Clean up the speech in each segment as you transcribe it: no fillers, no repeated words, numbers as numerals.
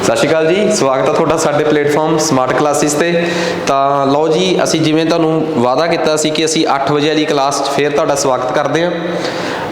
सत श्री अकाल जी, स्वागत है तुहाडा साडे प्लेटफॉर्म स्मार्ट क्लासिस ते। तां लो जी, असी जिवें तुहानूं वादा कीता सी कि असी 8 बजे वाली क्लास फिर तुहाडा स्वागत करते हैं।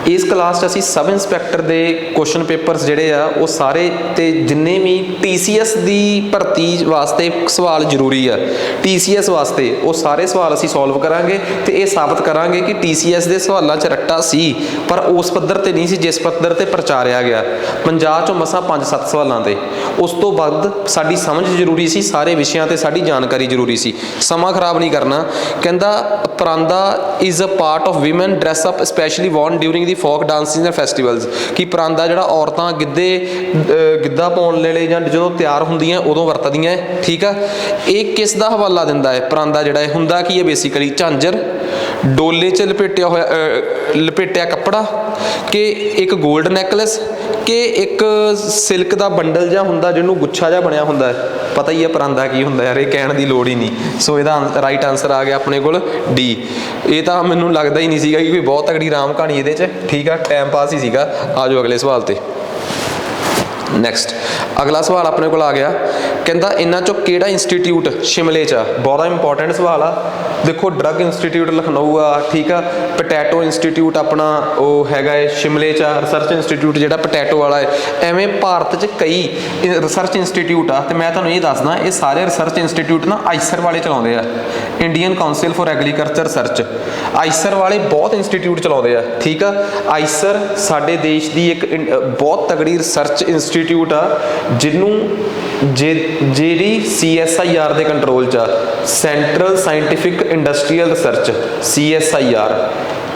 इस क्लास असी सब इंस्पैक्टर के क्वेश्चन पेपर्स जिहड़े आ वो सारे ते जिन्ने भी TCS की भर्ती वास्ते सवाल जरूरी है, TCS वास्ते वो सारे सवाल असी सॉल्व करांगे ते ये साबित करांगे कि TCS के सवालों च रट्टा सी, पर उस पद्धर ते नहीं सी जिस पद्धर ते प्रचारिया गया। 50 चों मसां 5-7 सवालों ते उस तो बाद साडी समझ जरूरी सी, सारे विषयां ते साडी जानकारी जरूरी सी। समा खराब नहीं करना। कहंदा paranda is a part of women dress up specially worn during the folk dancing and festivals. कि परांदा जिहड़ा औरतां गिद्धा पाउण लई जां जदों तैयार हुंदियां उदों वरतदियां है। ठीक है, ये किस दा हवाला दिंदा है? परांदा जिहड़ा है हुंदा की है बेसिकली झांजर, डोले च लपेटिया कपड़ा, कि एक गोल्ड नैकलेस, कि एक सिल्क का बंडल जिहा हुंदा जिन्हों गुच्छा जिहा बनिया हुंदा है। पता ही है परांदा की हुंदा यार, ये कहण दी लोड़ ही नहीं। सो इहदा राइट आंसर आ गया अपने कोल डी। ये तो मैनूं लगदा ही नहीं सीगा कि कोई बहुत तगड़ी राम कहानी इहदे च। ठीक है, टाइम पास ही सीगा। आ जाओ अगले सवाल ते। नैक्सट अगला सवाल अपने को आ गया, कहता इन्हां चों किहड़ा इंस्टीट्यूट शिमले च? बहुत इंपॉर्टेंट सवाल आ। देखो, ड्रग इंस्टीट्यूट लखनऊ आ, ठीक है, पटैटो इंस्टीट्यूट अपना वो हैगा है शिमले च, रिसर्च इंस्टीट्यूट जिहड़ा पटैटो वाला है। एवें भारत च कई रिसर्च इंस्टीट्यूट आ, ते मैं तुहानूं ये दसदा ये सारे रिसर्च इंस्टीट्यूट ना आइसर वाले चलाउंदे आ, Indian council for agriculture research. ICAR वाले बहुत इंस्टीट्यूट चलाउंदे आ। ठीक है, आइसर साडे देश की एक बहुत तगड़ी रिसर्च इंस्टीट्यूट आ, जिन्हों ਜਿਹੜੀ CSIR ਦੇ ਕੰਟਰੋਲ 'ਚ ਆ, central scientific industrial research CSIR।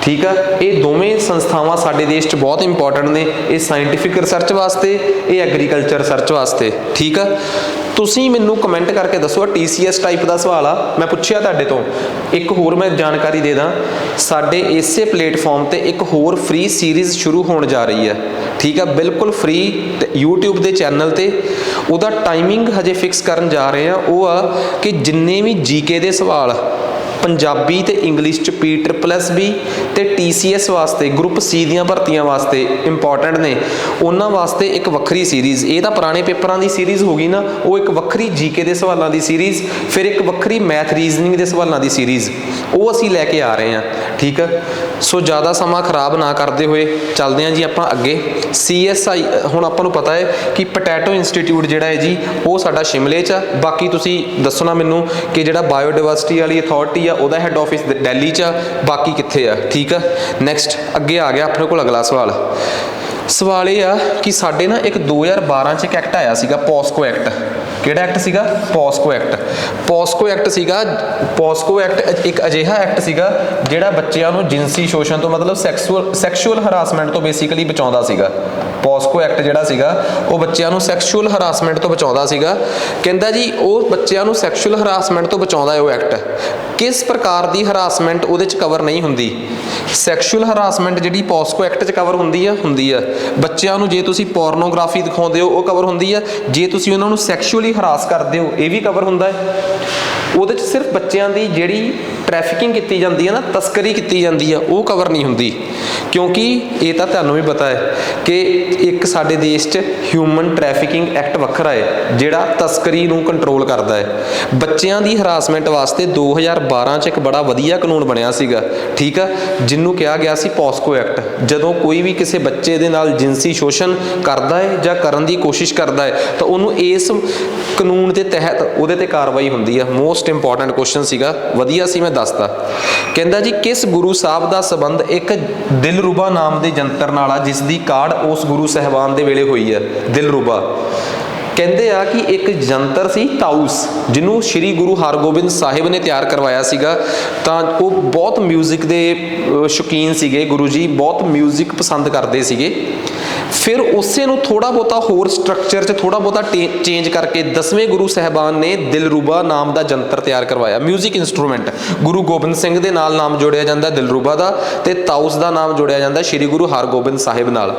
ठीक है, ये दोवें संस्थावां साडे देश च बहुत इंपॉर्टेंट ने, ये साइंटिफिक रिसर्च वास्ते, ये एग्रीकल्चर रिसर्च वास्ते। ठीक है, तुसीं मैनूं कमेंट करके दसो TCS टाइप का सवाल आ, मैं पुछया तुहाडे तो। एक होर मैं जानकारी दे दा, साडे इसे प्लेटफॉर्म ते एक होर फ्री सीरीज़ शुरू होने जा रही है। ठीक है, बिल्कुल फ्री YouTube के चैनल ते। उहदा टाइमिंग हजे फिक्स करन जा रहे हैं, वो आ कि जिन्ने भी GK के सवाल पंजाबी ते इंग्लिश च P++B ते TCS वास्ते ग्रुप C दियां भर्तियां वास्ते इंपॉर्टेंट ने, उन्हां वास्ते एक वक्री सीरीज़। ये तो पुराने पेपरां की सीरीज़ होगी ना, वो एक वक्री GK के सवालों की सीरीज़, फिर एक वक्री मैथ रीजनिंग के सवालों की सीरीज़, वो असी लैके आ रहे हैं। ठीक है, सो ज़्यादा समा खराब ना करते हुए चलते हैं जी आपां अगे। CSI हुण आपां नूं पता है कि पटैटो इंस्टीट्यूट जिहड़ा है जी वो साडा शिमले च। बाकी तुसीं दसो ना मैनूं कि जिहड़ा बायोडाइवर्सिटी वाली अथॉरिटी ਉਹਦਾ ਹੈਡ ਆਫਿਸ दिल्ली च, बाकी कित्थे आ। ठीक है, नैक्सट अगे आ गया अपने को अगला सवाल। सवाल ये आ कि साडे ना एक 2012 च एक एक्ट आया सीगा, पॉस्को एक्ट। किहड़ा एक्ट सीगा? POCSO act. पॉस्को एक्ट सीगा, पॉस्को एक्ट एक अजिहा एक्ट सीगा जिहड़ा बच्चिआं नूं जिनसी शोषण तो मतलब सैक्शुअल हरासमेंट तो बेसिकली बचाउंदा सीगा। पॉस्को एक्ट जिहड़ा सीगा वो बच्चिआं नूं सैक्शुअल हरासमेंट तो बचाउंदा सीगा। कहंदा जी वो बच्चिआं नूं सैक्शुअल हरासमेंट तो बचाउंदा है वो एक्ट। किस प्रकार की हरासमेंट उहदे च कवर नहीं हुंदी? सैक्शुअल हरासमेंट जिहड़ी पॉस्को एक्ट च कवर हुंदी है। बच्चिआं नूं जे तुसीं पोर्नोग्राफी दिखाउंदे हो वो कवर हुंदी है, जे तुसीं उहनां नूं सैक्शुअली हरास करदे हो ये भी कवर हुंदा है। ਉਹਦੇ 'ਚ सिर्फ बच्चों की ਜਿਹੜੀ ट्रैफिकिंग की जाती है ना, तस्करी की जाती है, वो कवर नहीं होंगी। क्योंकि ये तो तुहानूं भी पता है कि एक साडे देश च ह्यूमन ट्रैफिकिंग एक्ट वखरा है जिहड़ा तस्करी नूं कंट्रोल करता है। बच्चों की हरासमेंट वास्ते 2012 च एक बड़ा वधिया कानून बनिया सीगा। ठीक है, जिन्हों कहा गया सी पॉस्को एक्ट। जदों कोई भी किसी बच्चे दे नाल जिनसी शोषण करता है जां करन दी कोशिश करता है तो उन्होंने इस कानून के तहत उहदे ते कार्रवाई हुंदी है। मोस्ट इंपॉर्टेंट क्वेश्चन सीगा, वधिया सी, मैं दसदा। कहंदा जी किस गुरु साहब का संबंध एक दिलरुबा नाम के जंतर नाल आ जिसकी काढ़ उस गुरु साहबान दे वेले हुई है? दिलरुबा कहते आ कि एक जंतर सी ताउस जिन्हों श्री गुरु हरगोबिंद साहिब ने तैयार करवाया सीगा। तां वो बहुत म्यूजिक के शौकीन सीगे, गुरु जी बहुत म्यूजिक पसंद करते सीगे। फिर उसे नूं थोड़ा बहुता होर स्ट्रक्चर च थोड़ा बहुता चेंज करके 10वें गुरु साहबान ने दिलरुबा नाम का जंतर तैयार करवाया, म्यूजिक इंस्ट्रूमेंट। गुरु गोबिंद सिंह के नाल नाम जोड़िया जाता दिलरुबा का, ते ताउस का नाम जोड़िया जाता श्री गुरु हरगोबिंद साहिब नाल।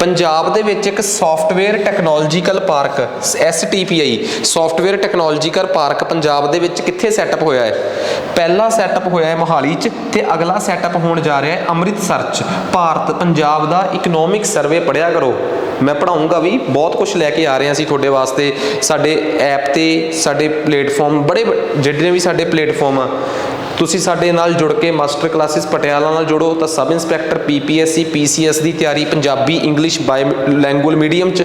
पंजाब दे विच एक software technological park STPI software technological park Punjab दे विच कित्थे सैटअप होया है? पहला सैटअप होया है मोहाली च, ते अगला सैटअप होने जा रहा है अमृतसर च। भारत पंजाब का इकनॉमिक सर्वे पढ़िया करो। मैं पढ़ाऊँगा भी, बहुत कुछ लैके आ रहे हैं ਅਸੀਂ ਤੁਹਾਡੇ ਵਾਸਤੇ। ਸਾਡੇ ऐप ਤੇ ਸਾਡੇ ਪਲੇਟਫਾਰਮ ਬੜੇ ਜਿਹੜੇ ਵੀ ਸਾਡੇ ਪਲੇਟਫਾਰਮ ਆ, ਤੁਸੀਂ ਸਾਡੇ ਨਾਲ ਜੁੜ ਕੇ ਮਾਸਟਰ ਕਲਾਸਿਸ ਪਟਿਆਲਾ ਨਾਲ ਜੁੜੋ ਤਾਂ ਸਬ ਇੰਸਪੈਕਟਰ PPSC PCS ਦੀ ਤਿਆਰੀ ਪੰਜਾਬੀ ਇੰਗਲਿਸ਼ ਬਾਇਲੈਂਗੁਅਲ ਮੀਡੀਅਮ 'ਚ,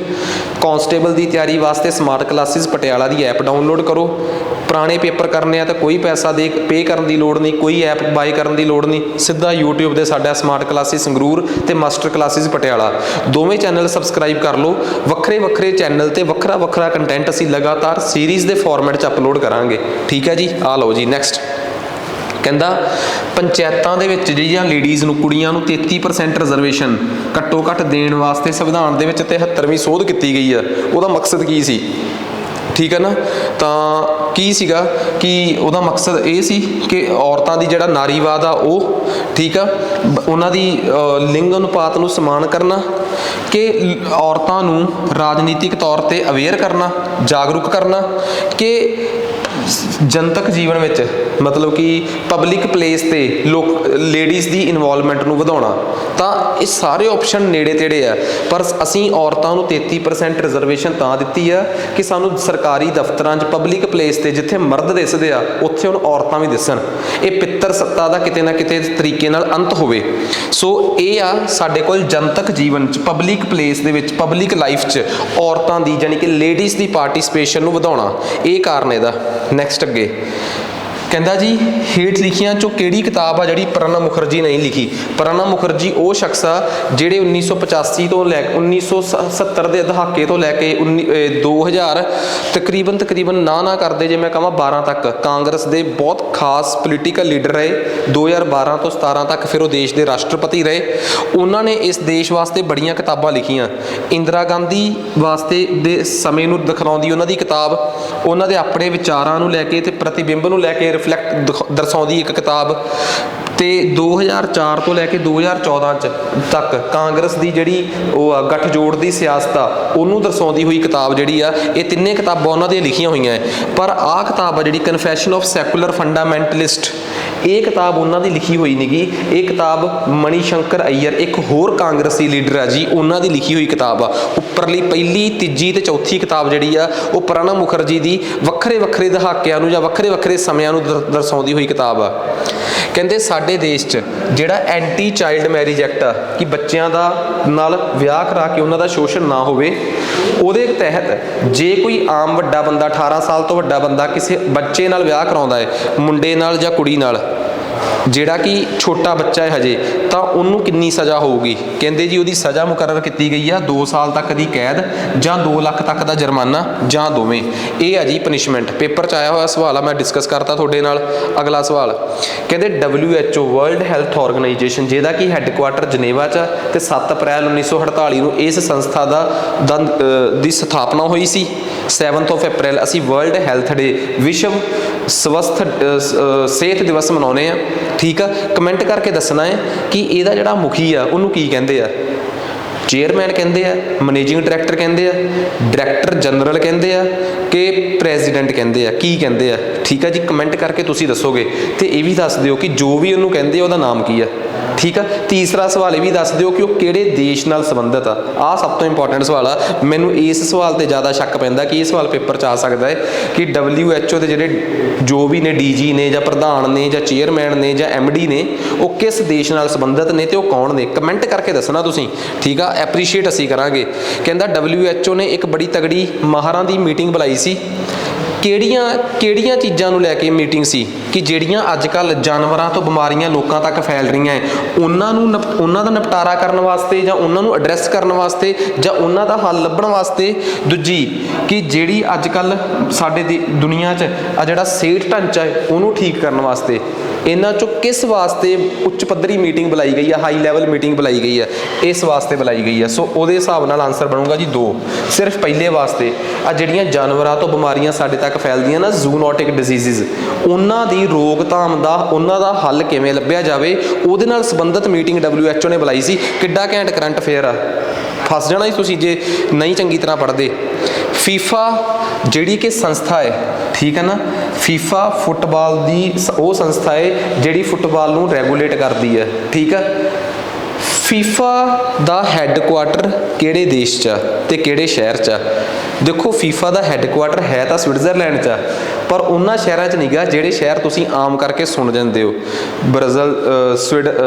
ਕਾਂਸਟੇਬਲ ਦੀ ਤਿਆਰੀ ਵਾਸਤੇ ਸਮਾਰਟ ਕਲਾਸਿਸ ਪਟਿਆਲਾ ਦੀ ਐਪ ਡਾਊਨਲੋਡ ਕਰੋ। ਪੁਰਾਣੇ ਪੇਪਰ ਕਰਨੇ ਆ ਤਾਂ ਕੋਈ ਪੈਸਾ ਦੇ ਪੇ ਕਰਨ ਦੀ ਲੋੜ ਨਹੀਂ, ਕੋਈ ਐਪ ਬਾਏ ਕਰਨ ਦੀ ਲੋੜ ਨਹੀਂ, ਸਿੱਧਾ YouTube ਦੇ ਸਾਡਾ ਸਮਾਰਟ ਕਲਾਸਿਸ ਸੰਗਰੂਰ ਤੇ ਮਾਸਟਰ ਕਲਾਸਿਸ ਪਟਿਆਲਾ ਦੋਵੇਂ ਚੈਨਲ ਸਬਸਕ੍ਰਾਈਬ ਕਰ ਲਓ। ਵੱਖਰੇ ਵੱਖਰੇ ਚੈਨਲ ਤੇ ਵੱਖਰਾ ਵੱਖਰਾ ਕੰਟੈਂਟ ਅਸੀਂ ਲਗਾਤਾਰ ਸੀਰੀਜ਼ ਦੇ ਫਾਰਮੈਟ 'ਚ ਅਪਲੋਡ ਕਰਾਂਗੇ। ਠੀਕ ਹੈ ਜੀ, ਆ ਲਓ ਜੀ ਨੈਕਸਟ। ਕਹਿੰਦਾ ਪੰਚਾਇਤਾਂ ਦੇ ਵਿੱਚ ਜਿਹੜੀਆਂ ਲੇਡੀਜ਼ ਨੂੰ, ਕੁੜੀਆਂ ਨੂੰ 33% ਰਿਜ਼ਰਵੇਸ਼ਨ ਘੱਟੋ ਘੱਟ ਦੇਣ ਵਾਸਤੇ ਸੰਵਿਧਾਨ ਦੇ ਵਿੱਚ 73ਵੀਂ ਸੋਧ ਕੀਤੀ ਗਈ ਆ। ਉਹਦਾ ਮਕਸਦ ਕੀ ਸੀ? ਠੀਕ ਹੈ ਨਾ, ਤਾਂ ਕੀ ਸੀਗਾ ਕਿ ਉਹਦਾ ਮਕਸਦ ਇਹ ਸੀ ਕਿ ਔਰਤਾਂ ਦੀ ਜਿਹੜਾ ਨਾਰੀਵਾਦ ਆ ਉਹ, ਠੀਕ ਆ, ਉਹਨਾਂ ਦੀ ਲਿੰਗ ਅਨੁਪਾਤ ਨੂੰ ਸਮਾਨ ਕਰਨਾ, ਕਿ ਔਰਤਾਂ ਨੂੰ ਰਾਜਨੀਤਿਕ ਤੌਰ 'ਤੇ ਅਵੇਅਰ ਕਰਨਾ, ਜਾਗਰੂਕ ਕਰਨਾ, ਕਿ ਜਨਤਕ ਜੀਵਨ ਵਿੱਚ ਮਤਲਬ ਕਿ ਪਬਲਿਕ ਪਲੇਸ 'ਤੇ ਲੇਡੀਜ਼ ਦੀ ਇਨਵੋਲਵਮੈਂਟ ਨੂੰ ਵਧਾਉਣਾ। ਤਾਂ ਇਹ ਸਾਰੇ ਆਪਸ਼ਨ ਨੇੜੇ ਤੇੜੇ ਆ, ਪਰ ਅਸੀਂ ਔਰਤਾਂ ਨੂੰ 33% ਰਿਜ਼ਰਵੇਸ਼ਨ ਤਾਂ ਦਿੱਤੀ ਆ ਕਿ ਸਾਨੂੰ ਸਰਕਾਰੀ ਦਫ਼ਤਰਾਂ 'ਚ ਪਬਲਿਕ ਪਲੇਸ 'ਤੇ ਜਿੱਥੇ ਮਰਦ ਦਿਸਦੇ ਆ ਉੱਥੇ ਹੁਣ ਔਰਤਾਂ ਵੀ ਦਿਸਣ। ਇਹ ਪਿੱਤਰ ਸੱਤਾ ਦਾ ਕਿਤੇ ਨਾ ਕਿਤੇ ਤਰੀਕੇ ਨਾਲ ਅੰਤ ਹੋਵੇ। ਸੋ ਇਹ ਆ ਸਾਡੇ ਕੋਲ ਜਨਤਕ ਜੀਵਨ 'ਚ, ਪਬਲਿਕ ਪਲੇਸ ਦੇ ਵਿੱਚ, ਪਬਲਿਕ ਲਾਈਫ 'ਚ ਔਰਤਾਂ ਦੀ ਯਾਨੀ ਕਿ ਲੇਡੀਜ਼ ਦੀ ਪਾਰਟੀਸਪੇਸ਼ਨ ਨੂੰ ਵਧਾਉਣਾ, ਇਹ ਕਾਰਨ ਇਹਦਾ। ਨੈਕਸਟ ਅੱਗੇ ਕਹਿੰਦਾ ਜੀ ਹੇਠ ਲਿਖੀਆਂ ਚੋਂ ਕਿਹੜੀ ਕਿਤਾਬ ਆ ਜਿਹੜੀ ਪ੍ਰਣਬ ਮੁਖਰਜੀ ਨੇ ਲਿਖੀ? ਪ੍ਰਣਬ ਮੁਖਰਜੀ ਉਹ ਸ਼ਖਸ ਆ ਜਿਹੜੇ 1985 ਤੋਂ ਲੈ ਕੇ 1970 ਦੇ ਦਹਾਕੇ ਤੋਂ ਲੈ ਕੇ 2000 ਤਕਰੀਬਨ ਨਾ ਕਰਦੇ ਜੇ ਮੈਂ ਕਹਾਂ 12 ਤੱਕ ਕਾਂਗਰਸ ਦੇ ਬਹੁਤ ਖਾਸ ਪੋਲੀਟੀਕਲ ਲੀਡਰ ਰਹੇ। 2012 ਤੋਂ 17 ਤੱਕ ਫਿਰ ਉਹ ਦੇਸ਼ ਦੇ ਰਾਸ਼ਟਰਪਤੀ ਰਹੇ। ਉਹਨਾਂ ਨੇ ਇਸ ਦੇਸ਼ ਵਾਸਤੇ ਬੜੀਆਂ ਕਿਤਾਬਾਂ ਲਿਖੀਆਂ। ਇੰਦਰਾ ਗਾਂਧੀ ਵਾਸਤੇ ਦੇ ਸਮੇਂ ਨੂੰ ਦਿਖਾਉਂਦੀ ਉਹਨਾਂ ਦੀ ਕਿਤਾਬ, ਉਹਨਾਂ ਦੇ ਆਪਣੇ ਵਿਚਾਰਾਂ ਨੂੰ ਲੈ ਕੇ ਤੇ ਪ੍ਰਤੀਬਿੰਬ ਨੂੰ ਲੈ ਕੇ ਰਿਫਲੈਕਟ ਦਰਸਾਉਂਦੀ ਇੱਕ ਕਿਤਾਬ, ਤੇ 2004 ਤੋਂ ਲੈ ਕੇ 2014 ਤੱਕ ਕਾਂਗਰਸ ਦੀ ਜਿਹੜੀ ਉਹ ਆ ਗੱਠਜੋੜ ਦੀ ਸਿਆਸਤ ਆ ਉਹਨੂੰ ਦਰਸਾਉਂਦੀ ਹੋਈ ਕਿਤਾਬ ਜਿਹੜੀ ਆ, ਇਹ ਤਿੰਨੇ ਕਿਤਾਬਾਂ ਉਹਨਾਂ ਦੀਆਂ ਲਿਖੀਆਂ ਹੋਈਆਂ ਹੈ। ਪਰ ਆਹ ਕਿਤਾਬ ਆ ਜਿਹੜੀ ਕਨਫੈਸ਼ਨ ਆਫ ਸੈਕੂਲਰ ਫੰਡਾਮੈਂਟਲਿਸਟ, ਇਹ ਕਿਤਾਬ ਉਹਨਾਂ ਦੀ ਲਿਖੀ ਹੋਈ ਨਹੀਂ ਗੀ। ਇਹ ਕਿਤਾਬ ਮਣੀ ਸ਼ੰਕਰ ਅਈਅਰ, ਇੱਕ ਹੋਰ ਕਾਂਗਰਸੀ ਲੀਡਰ ਆ ਜੀ, ਉਹਨਾਂ ਦੀ ਲਿਖੀ ਹੋਈ ਕਿਤਾਬ ਆ। ਉੱਪਰਲੀ ਪਹਿਲੀ, ਤੀਜੀ ਤੇ ਚੌਥੀ ਕਿਤਾਬ ਜਿਹੜੀ ਆ ਉਹ ਪ੍ਰਣਬ ਮੁਖਰਜੀ ਦੀ ਵੱਖਰੇ ਵੱਖਰੇ ਦਹਾਕਿਆਂ ਨੂੰ ਜਾਂ ਵੱਖਰੇ ਵੱਖਰੇ ਸਮਿਆਂ ਨੂੰ ਦਰਸਾਉਂਦੀ ਹੋਈ ਕਿਤਾਬ ਆ। ਕਹਿੰਦੇ ਸਾਡੇ ਦੇਸ਼ 'ਚ ਜਿਹੜਾ ਐਂਟੀ ਚਾਈਲਡ ਮੈਰਿਜ ਐਕਟ ਆ ਕਿ ਬੱਚਿਆਂ ਦਾ ਨਾਲ ਵਿਆਹ ਕਰਾ ਕੇ ਉਹਨਾਂ ਦਾ ਸ਼ੋਸ਼ਣ ਨਾ ਹੋਵੇ, ਉਹਦੇ ਤਹਿਤ ਜੇ ਕੋਈ ਆਮ ਵੱਡਾ ਬੰਦਾ 18 ਸਾਲ ਤੋਂ ਵੱਡਾ ਬੰਦਾ ਕਿਸੇ ਬੱਚੇ ਨਾਲ ਵਿਆਹ ਕਰਾਉਂਦਾ ਹੈ, ਮੁੰਡੇ ਨਾਲ ਜਾਂ ਕੁੜੀ ਨਾਲ, ਜਿਹੜਾ ਕਿ ਛੋਟਾ ਬੱਚਾ ਹੈ ਹਜੇ, ਤਾਂ ਉਹਨੂੰ ਕਿੰਨੀ ਸਜ਼ਾ ਹੋਊਗੀ? ਕਹਿੰਦੇ ਜੀ ਉਹਦੀ ਸਜ਼ਾ ਮੁਕਰਰ ਕੀਤੀ ਗਈ ਆ 2 ਸਾਲ ਤੱਕ ਦੀ ਕੈਦ ਜਾਂ 2 ਲੱਖ ਤੱਕ ਦਾ ਜੁਰਮਾਨਾ ਜਾਂ ਦੋਵੇਂ। ਇਹ ਆ ਜੀ ਪਨਿਸ਼ਮੈਂਟ। ਪੇਪਰ 'ਚ ਆਇਆ ਹੋਇਆ ਸਵਾਲ ਆ, ਮੈਂ ਡਿਸਕਸ ਕਰਤਾ ਤੁਹਾਡੇ ਨਾਲ। ਅਗਲਾ ਸਵਾਲ ਕਹਿੰਦੇ WHO ਵਰਲਡ ਹੈਲਥ ਆਰਗੇਨਾਈਜੇਸ਼ਨ, ਜਿਹਦਾ ਕਿ ਹੈੱਡਕੁਆਟਰ ਜਨੇਵਾ 'ਚ ਤੇ 7 ਅਪ੍ਰੈਲ 1948 ਨੂੰ ਇਸ ਸੰਸਥਾ ਦੀ ਸਥਾਪਨਾ ਹੋਈ ਸੀ। 7 ਅਪ੍ਰੈਲ ਅਸੀਂ ਵਰਲਡ ਹੈਲਥ ਡੇ, ਵਿਸ਼ਵ ਸਵਸਥ ਸਿਹਤ ਦਿਵਸ ਮਨਾਉਂਦੇ ਆ। ਠੀਕ ਆ, ਕਮੈਂਟ ਕਰਕੇ ਦੱਸਣਾ ਹੈ ਕਿ ਇਹਦਾ ਜਿਹੜਾ ਮੁਖੀ ਆ ਉਹਨੂੰ ਕੀ ਕਹਿੰਦੇ ਆ? ਚੇਅਰਮੈਨ ਕਹਿੰਦੇ ਆ, ਮੈਨੇਜਿੰਗ ਡਾਇਰੈਕਟਰ ਕਹਿੰਦੇ ਆ, ਡਾਇਰੈਕਟਰ ਜਨਰਲ ਕਹਿੰਦੇ ਆ ਕਿ ਪ੍ਰੈਜ਼ੀਡੈਂਟ ਕਹਿੰਦੇ ਆ, ਕੀ ਕਹਿੰਦੇ ਆ? ਠੀਕ ਆ ਜੀ, ਕਮੈਂਟ ਕਰਕੇ ਤੁਸੀਂ ਦੱਸੋਗੇ। ਤੇ ਇਹ ਵੀ ਦੱਸ ਦਿਓ ਕਿ ਜੋ ਵੀ ਉਹਨੂੰ ਕਹਿੰਦੇ ਆ ਉਹਦਾ ਨਾਮ ਕੀ ਆ। ਠੀਕ ਆ, ਤੀਸਰਾ ਸਵਾਲ ਇਹ ਵੀ ਦੱਸ ਦਿਓ ਕਿ ਉਹ ਕਿਹੜੇ ਦੇਸ਼ ਨਾਲ ਸੰਬੰਧਿਤ ਆ। ਆਹ ਸਭ ਤੋਂ ਇੰਪੋਰਟੈਂਟ ਸਵਾਲ ਆ। ਮੈਨੂੰ ਇਸ ਸਵਾਲ ਤੇ ਜ਼ਿਆਦਾ ਸ਼ੱਕ ਪੈਂਦਾ ਕਿ ਇਹ ਸਵਾਲ ਪੇਪਰ 'ਚ ਆ ਸਕਦਾ ਹੈ ਕਿ WHO ਦੇ ਜਿਹੜੇ ਜੋ ਵੀ ਨੇ DG ਨੇ ਜਾਂ ਪ੍ਰਧਾਨ ਨੇ ਜਾਂ ਚੇਅਰਮੈਨ ਨੇ ਜਾਂ MD ਨੇ, ਉਹ ਕਿਸ ਦੇਸ਼ ਨਾਲ ਸੰਬੰਧਿਤ ਨੇ ਤੇ ਉਹ ਕੌਣ ਨੇ? ਕਮੈਂਟ ਕਰਕੇ ਦੱਸਣਾ ਤੁਸੀਂ। ਠੀਕ ਆ, ਐਪਰੀਸ਼ੀਏਟ ਅਸੀਂ ਕਰਾਂਗੇ। ਕਹਿੰਦਾ WHO ਨੇ ਇੱਕ ਬੜੀ ਤਗੜੀ ਮਾਹਰਾਂ ਦੀ ਮੀਟਿੰਗ ਬੁਲਾਈ ਸੀ। ਕਿਹੜੀਆਂ ਚੀਜ਼ਾਂ ਨੂੰ ਲੈ ਕੇ ਮੀਟਿੰਗ ਸੀ? ਕਿ ਜਿਹੜੀਆਂ ਅੱਜ ਕੱਲ੍ਹ ਜਾਨਵਰਾਂ ਤੋਂ ਬਿਮਾਰੀਆਂ ਲੋਕਾਂ ਤੱਕ ਫੈਲ ਰਹੀਆਂ ਹੈ, ਉਹਨਾਂ ਦਾ ਨਿਪਟਾਰਾ ਕਰਨ ਵਾਸਤੇ ਜਾਂ ਉਹਨਾਂ ਨੂੰ ਐਡਰੈਸ ਕਰਨ ਵਾਸਤੇ ਜਾਂ ਉਹਨਾਂ ਦਾ ਹੱਲ ਲੱਭਣ ਵਾਸਤੇ। ਦੂਜੀ ਕਿ ਜਿਹੜੀ ਅੱਜ ਕੱਲ੍ਹ ਸਾਡੇ ਦੁਨੀਆ 'ਚ ਆ ਜਿਹੜਾ ਸਿਹਤ ਢਾਂਚਾ ਹੈ ਉਹਨੂੰ ਠੀਕ ਕਰਨ ਵਾਸਤੇ। ਇਹਨਾਂ 'ਚੋਂ ਕਿਸ ਵਾਸਤੇ ਉੱਚ ਪੱਧਰੀ ਮੀਟਿੰਗ ਬੁਲਾਈ ਗਈ ਆ, ਹਾਈ ਲੈਵਲ ਮੀਟਿੰਗ ਬੁਲਾਈ ਗਈ ਆ? ਇਸ ਵਾਸਤੇ ਬੁਲਾਈ ਗਈ ਆ। ਸੋ ਉਹਦੇ ਹਿਸਾਬ ਨਾਲ ਆਨਸਰ ਬਣੂਗਾ ਜੀ 2। ਸਿਰਫ ਪਹਿਲੇ ਵਾਸਤੇ ਆ ਜਿਹੜੀਆਂ ਜਾਨਵਰਾਂ ਤੋਂ ਬਿਮਾਰੀਆਂ ਸਾਡੇ ਤੱਕ ਫੈਲਦੀਆਂ ਨਾ, ਜ਼ੂਨੋਟਿਕ ਡਿਜ਼ੀਜ਼ਿਜ਼, ਉਹਨਾਂ ਦੀ ਰੋਕਥਾਮ ਦਾ, ਉਹਨਾਂ ਦਾ ਹੱਲ ਕਿਵੇਂ ਲੱਭਿਆ ਜਾਵੇ, ਉਹਦੇ ਨਾਲ ਸੰਬੰਧਿਤ ਮੀਟਿੰਗ WHO ਨੇ ਬੁਲਾਈ ਸੀ। ਕਿੱਡਾ ਘੈਂਟ ਕਰੰਟ ਅਫੇਅਰ ਆ, ਫਸ ਜਾਣਾ ਸੀ ਤੁਸੀਂ ਜੇ ਨਹੀਂ ਚੰਗੀ ਤਰ੍ਹਾਂ ਪੜ੍ਹਦੇ। FIFA ਜਿਹੜੀ ਕਿ ਸੰਸਥਾ ਹੈ, ਠੀਕ ਹੈ ਨਾ, FIFA ਫੁੱਟਬਾਲ ਦੀ ਉਹ ਸੰਸਥਾ ਹੈ ਜਿਹੜੀ ਫੁੱਟਬਾਲ ਨੂੰ ਰੈਗੂਲੇਟ ਕਰਦੀ ਹੈ। ਠੀਕ ਹੈ, ਫੀਫਾ ਦਾ ਹੈੱਡਕੁਆਟਰ ਕਿਹੜੇ ਦੇਸ਼ 'ਚ ਆ ਤੇ ਕਿਹੜੇ ਸ਼ਹਿਰ 'ਚ ਆ? ਦੇਖੋ ਫੀਫਾ ਦਾ ਹੈੱਡਕੁਆਟਰ ਹੈ ਤਾਂ ਸਵਿਟਜ਼ਰਲੈਂਡ 'ਚ ਆ, ਪਰ ਉਹਨਾਂ ਸ਼ਹਿਰਾਂ 'ਚ ਨਹੀਂਗਾ ਜਿਹੜੇ ਸ਼ਹਿਰ ਤੁਸੀਂ ਆਮ ਕਰਕੇ ਸੁਣ ਜਾਂਦੇ ਹੋ।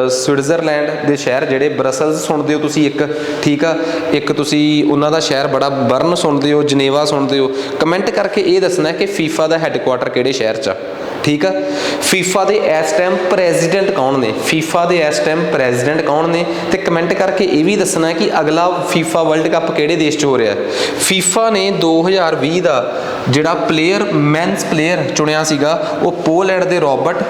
ਸਵਿਟਜ਼ਰਲੈਂਡ ਦੇ ਸ਼ਹਿਰ ਜਿਹੜੇ ਬਰਸਲਸ ਸੁਣਦੇ ਹੋ ਤੁਸੀਂ ਇੱਕ, ਠੀਕ ਆ, ਇੱਕ ਤੁਸੀਂ ਉਹਨਾਂ ਦਾ ਸ਼ਹਿਰ ਬੜਾ ਬਰਨ ਸੁਣਦੇ ਹੋ, ਜਨੇਵਾ ਸੁਣਦੇ ਹੋ। ਕਮੈਂਟ ਕਰਕੇ ਇਹ ਦੱਸਣਾ ਕਿ ਫੀਫਾ ਦਾ ਹੈੱਡਕੁਆਟਰ ਕਿਹੜੇ ਸ਼ਹਿਰ 'ਚ ਆ, ਠੀਕ ਆ। ਫੀਫਾ ਦੇ ਇਸ ਟਾਈਮ ਪ੍ਰੈਜ਼ੀਡੈਂਟ ਕੌਣ ਨੇ? ਫੀਫਾ ਦੇ ਇਸ ਟਾਈਮ ਪ੍ਰੈਜ਼ੀਡੈਂਟ ਕੌਣ ਨੇ? ਤੇ ਕਮੈਂਟ ਕਰਕੇ ਇਹ ਵੀ ਦੱਸਣਾ ਕਿ ਅਗਲਾ ਫੀਫਾ ਵਰਲਡ ਕੱਪ ਕਿਹੜੇ ਦੇਸ਼ 'ਚ ਹੋ ਰਿਹਾ। ਫੀਫਾ ਨੇ 2020 ਦਾ ਜਿਹੜਾ ਮੈਨਸ ਪਲੇਅਰ ਚੁਣਿਆ ਸੀਗਾ ਉਹ ਪੋਲੈਂਡ ਦੇ ਰੋਬਰਟ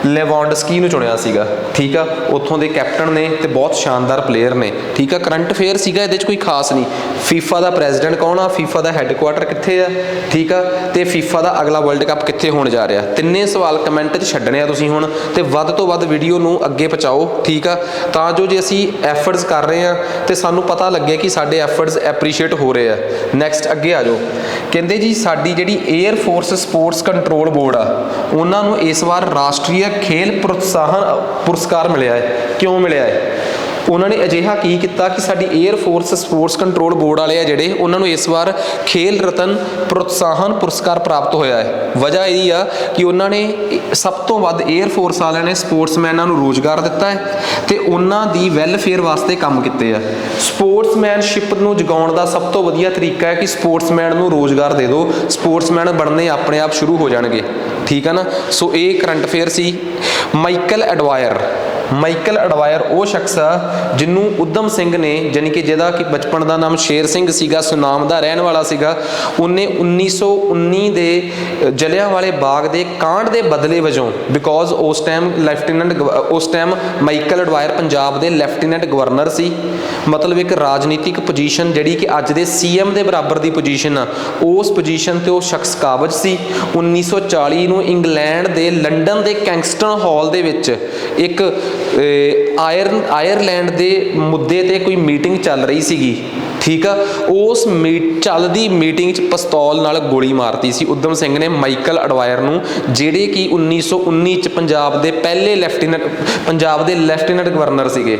ਲੈਵਾਂਡਸਕੀ ਨੂੰ ਚੁਣਿਆ ਸੀਗਾ, ਠੀਕ ਆ। ਉੱਥੋਂ ਦੇ ਕੈਪਟਨ ਨੇ ਤੇ ਬਹੁਤ ਸ਼ਾਨਦਾਰ ਪਲੇਅਰ ਨੇ, ਠੀਕ ਆ। ਕਰੰਟ ਅਫੇਅਰ ਸੀਗਾ, ਇਹਦੇ 'ਚ ਕੋਈ ਖਾਸ ਨਹੀਂ। ਫੀਫਾ ਦਾ ਪ੍ਰੈਜ਼ੀਡੈਂਟ ਕੌਣ ਆ, ਫੀਫਾ ਦਾ ਹੈੱਡਕੁਆਟਰ ਕਿੱਥੇ ਆ, ਠੀਕ ਆ, ਤੇ ਫੀਫਾ ਦਾ ਅਗਲਾ ਵਰਲਡ ਕੱਪ ਕਿੱਥੇ ਹੋਣ ਜਾ ਰਿਹਾ। ਤਿੰਨੇ ਸਵਾਲ ਕਮੈਂਟ 'ਚ ਛੱਡਣੇ ਆ ਤੁਸੀਂ ਹੁਣ, ਤੇ ਵੱਧ ਤੋਂ ਵੱਧ ਵੀਡੀਓ ਨੂੰ ਅੱਗੇ ਪਹੁੰਚਾਓ, ਠੀਕ ਆ, ਤਾਂ ਜੋ ਜੇ ਅਸੀਂ ਐਫਰਟਸ ਕਰ ਰਹੇ ਆ ਤੇ ਸਾਨੂੰ ਪਤਾ ਲੱਗੇ ਕਿ ਸਾਡੇ ਐਫਰਟਸ ਐਪਰੀਸ਼ੀਏਟ ਹੋ ਰਹੇ ਆ। ਨੈਕਸਟ ਅੱਗੇ ਆ ਜਾਓ। ਕਹਿੰਦੇ ਜੀ ਸਾਡੀ ਜਿਹੜੀ air force sports control board ਆ, ਉਹਨਾਂ ਨੂੰ ਇਸ ਵਾਰ ਰਾਸ਼ਟਰੀ ਖੇਲ ਪ੍ਰੋਤਸਾਹਨ ਪੁਰਸਕਾਰ ਮਿਲਿਆ ਹੈ। ਕਿਉਂ ਮਿਲਿਆ ਹੈ? ਉਹਨਾਂ ਨੇ ਅਜਿਹਾ ਕੀ ਕੀਤਾ ਕਿ ਸਾਡੀ air force sports control board ਵਾਲੇ ਆ ਜਿਹੜੇ, ਉਹਨਾਂ ਨੂੰ ਇਸ ਵਾਰ ਖੇਲ ਰਤਨ ਪ੍ਰੋਤਸਾਹਨ ਪੁਰਸਕਾਰ ਪ੍ਰਾਪਤ ਹੋਇਆ ਹੈ। ਵਜ੍ਹਾ ਇਹ ਆ ਕਿ ਉਹਨਾਂ ਨੇ ਸਭ ਤੋਂ ਵੱਧ 에ਅਰ ਫੋਰਸ ਵਾਲਿਆਂ ਨੇ ਸਪੋਰਟਸਮੈਨਾਂ ਨੂੰ ਰੋਜ਼ਗਾਰ ਦਿੱਤਾ ਹੈ ਤੇ ਉਹਨਾਂ ਦੀ ਵੈਲਫੇਅਰ ਵਾਸਤੇ ਕੰਮ ਕੀਤੇ ਆ। ਸਪੋਰਟਸਮੈਨਸ਼ਿਪ ਨੂੰ ਜਗਾਉਣ ਦਾ ਸਭ ਤੋਂ ਵਧੀਆ ਤਰੀਕਾ ਹੈ ਕਿ ਸਪੋਰਟਸਮੈਨ ਨੂੰ ਰੋਜ਼ਗਾਰ ਦੇ ਦਿਓ, ਸਪੋਰਟਸਮੈਨ ਬਣਨੇ ਆਪਣੇ ਆਪ ਸ਼ੁਰੂ ਹੋ ਜਾਣਗੇ, ਠੀਕ ਆ ਨਾ। ਸੋ ਇਹ ਕਰੰਟ ਅਫੇਅਰ ਸੀ। ਮਾਈਕਲ ਐਡਵਾਇਰ ਉਹ ਸ਼ਖਸ ਆ ਜਿਹਨੂੰ ਊਧਮ ਸਿੰਘ ਨੇ, ਜਾਨੀ ਕਿ ਜਿਹਦਾ ਕਿ ਬਚਪਨ ਦਾ ਨਾਮ ਸ਼ੇਰ ਸਿੰਘ ਸੀਗਾ, ਸੁਨਾਮ ਦਾ ਰਹਿਣ ਵਾਲਾ ਸੀਗਾ, ਉਹਨੇ 1919 ਦੇ ਜਲਿਆਂਵਾਲੇ ਬਾਗ ਦੇ ਕਾਂਡ ਦੇ ਬਦਲੇ ਵਜੋਂ, ਬਿਕੋਜ਼ ਉਸ ਟਾਈਮ ਮਾਈਕਲ ਐਡਵਾਇਰ ਪੰਜਾਬ ਦੇ ਲੈਫਟੀਨੈਂਟ ਗਵਰਨਰ ਸੀ, ਮਤਲਬ ਇੱਕ ਰਾਜਨੀਤਿਕ ਪੋਜੀਸ਼ਨ ਜਿਹੜੀ ਕਿ ਅੱਜ ਦੇ CM ਦੇ ਬਰਾਬਰ ਦੀ ਪੋਜੀਸ਼ਨ ਆ, ਉਸ ਪੋਜੀਸ਼ਨ ਤੇ ਉਹ ਸ਼ਖਸ ਕਾਬਜ਼ ਸੀ। 1940 ਨੂੰ ਇੰਗਲੈਂਡ ਦੇ ਲੰਡਨ ਦੇ ਕੈਂਗਸਟਨ ਹਾਲ ਦੇ ਵਿੱਚ ਇੱਕ ਆਇਰਲੈਂਡ ਦੇ ਮੁੱਦੇ ਤੇ ਕੋਈ ਮੀਟਿੰਗ ਚੱਲ ਰਹੀ ਸੀਗੀ, ਠੀਕ ਆ। ਉਸ ਚੱਲਦੀ ਮੀਟਿੰਗ 'ਚ ਪਿਸਤੌਲ ਨਾਲ ਗੋਲੀ ਮਾਰਤੀ ਸੀ ਊਧਮ ਸਿੰਘ ਨੇ ਮਾਈਕਲ ਐਡਵਾਇਰ ਨੂੰ, ਜਿਹੜੇ ਕਿ 1919 'ਚ ਪੰਜਾਬ ਦੇ ਲੈਫਟੀਨੈਂਟ ਗਵਰਨਰ ਸੀਗੇ।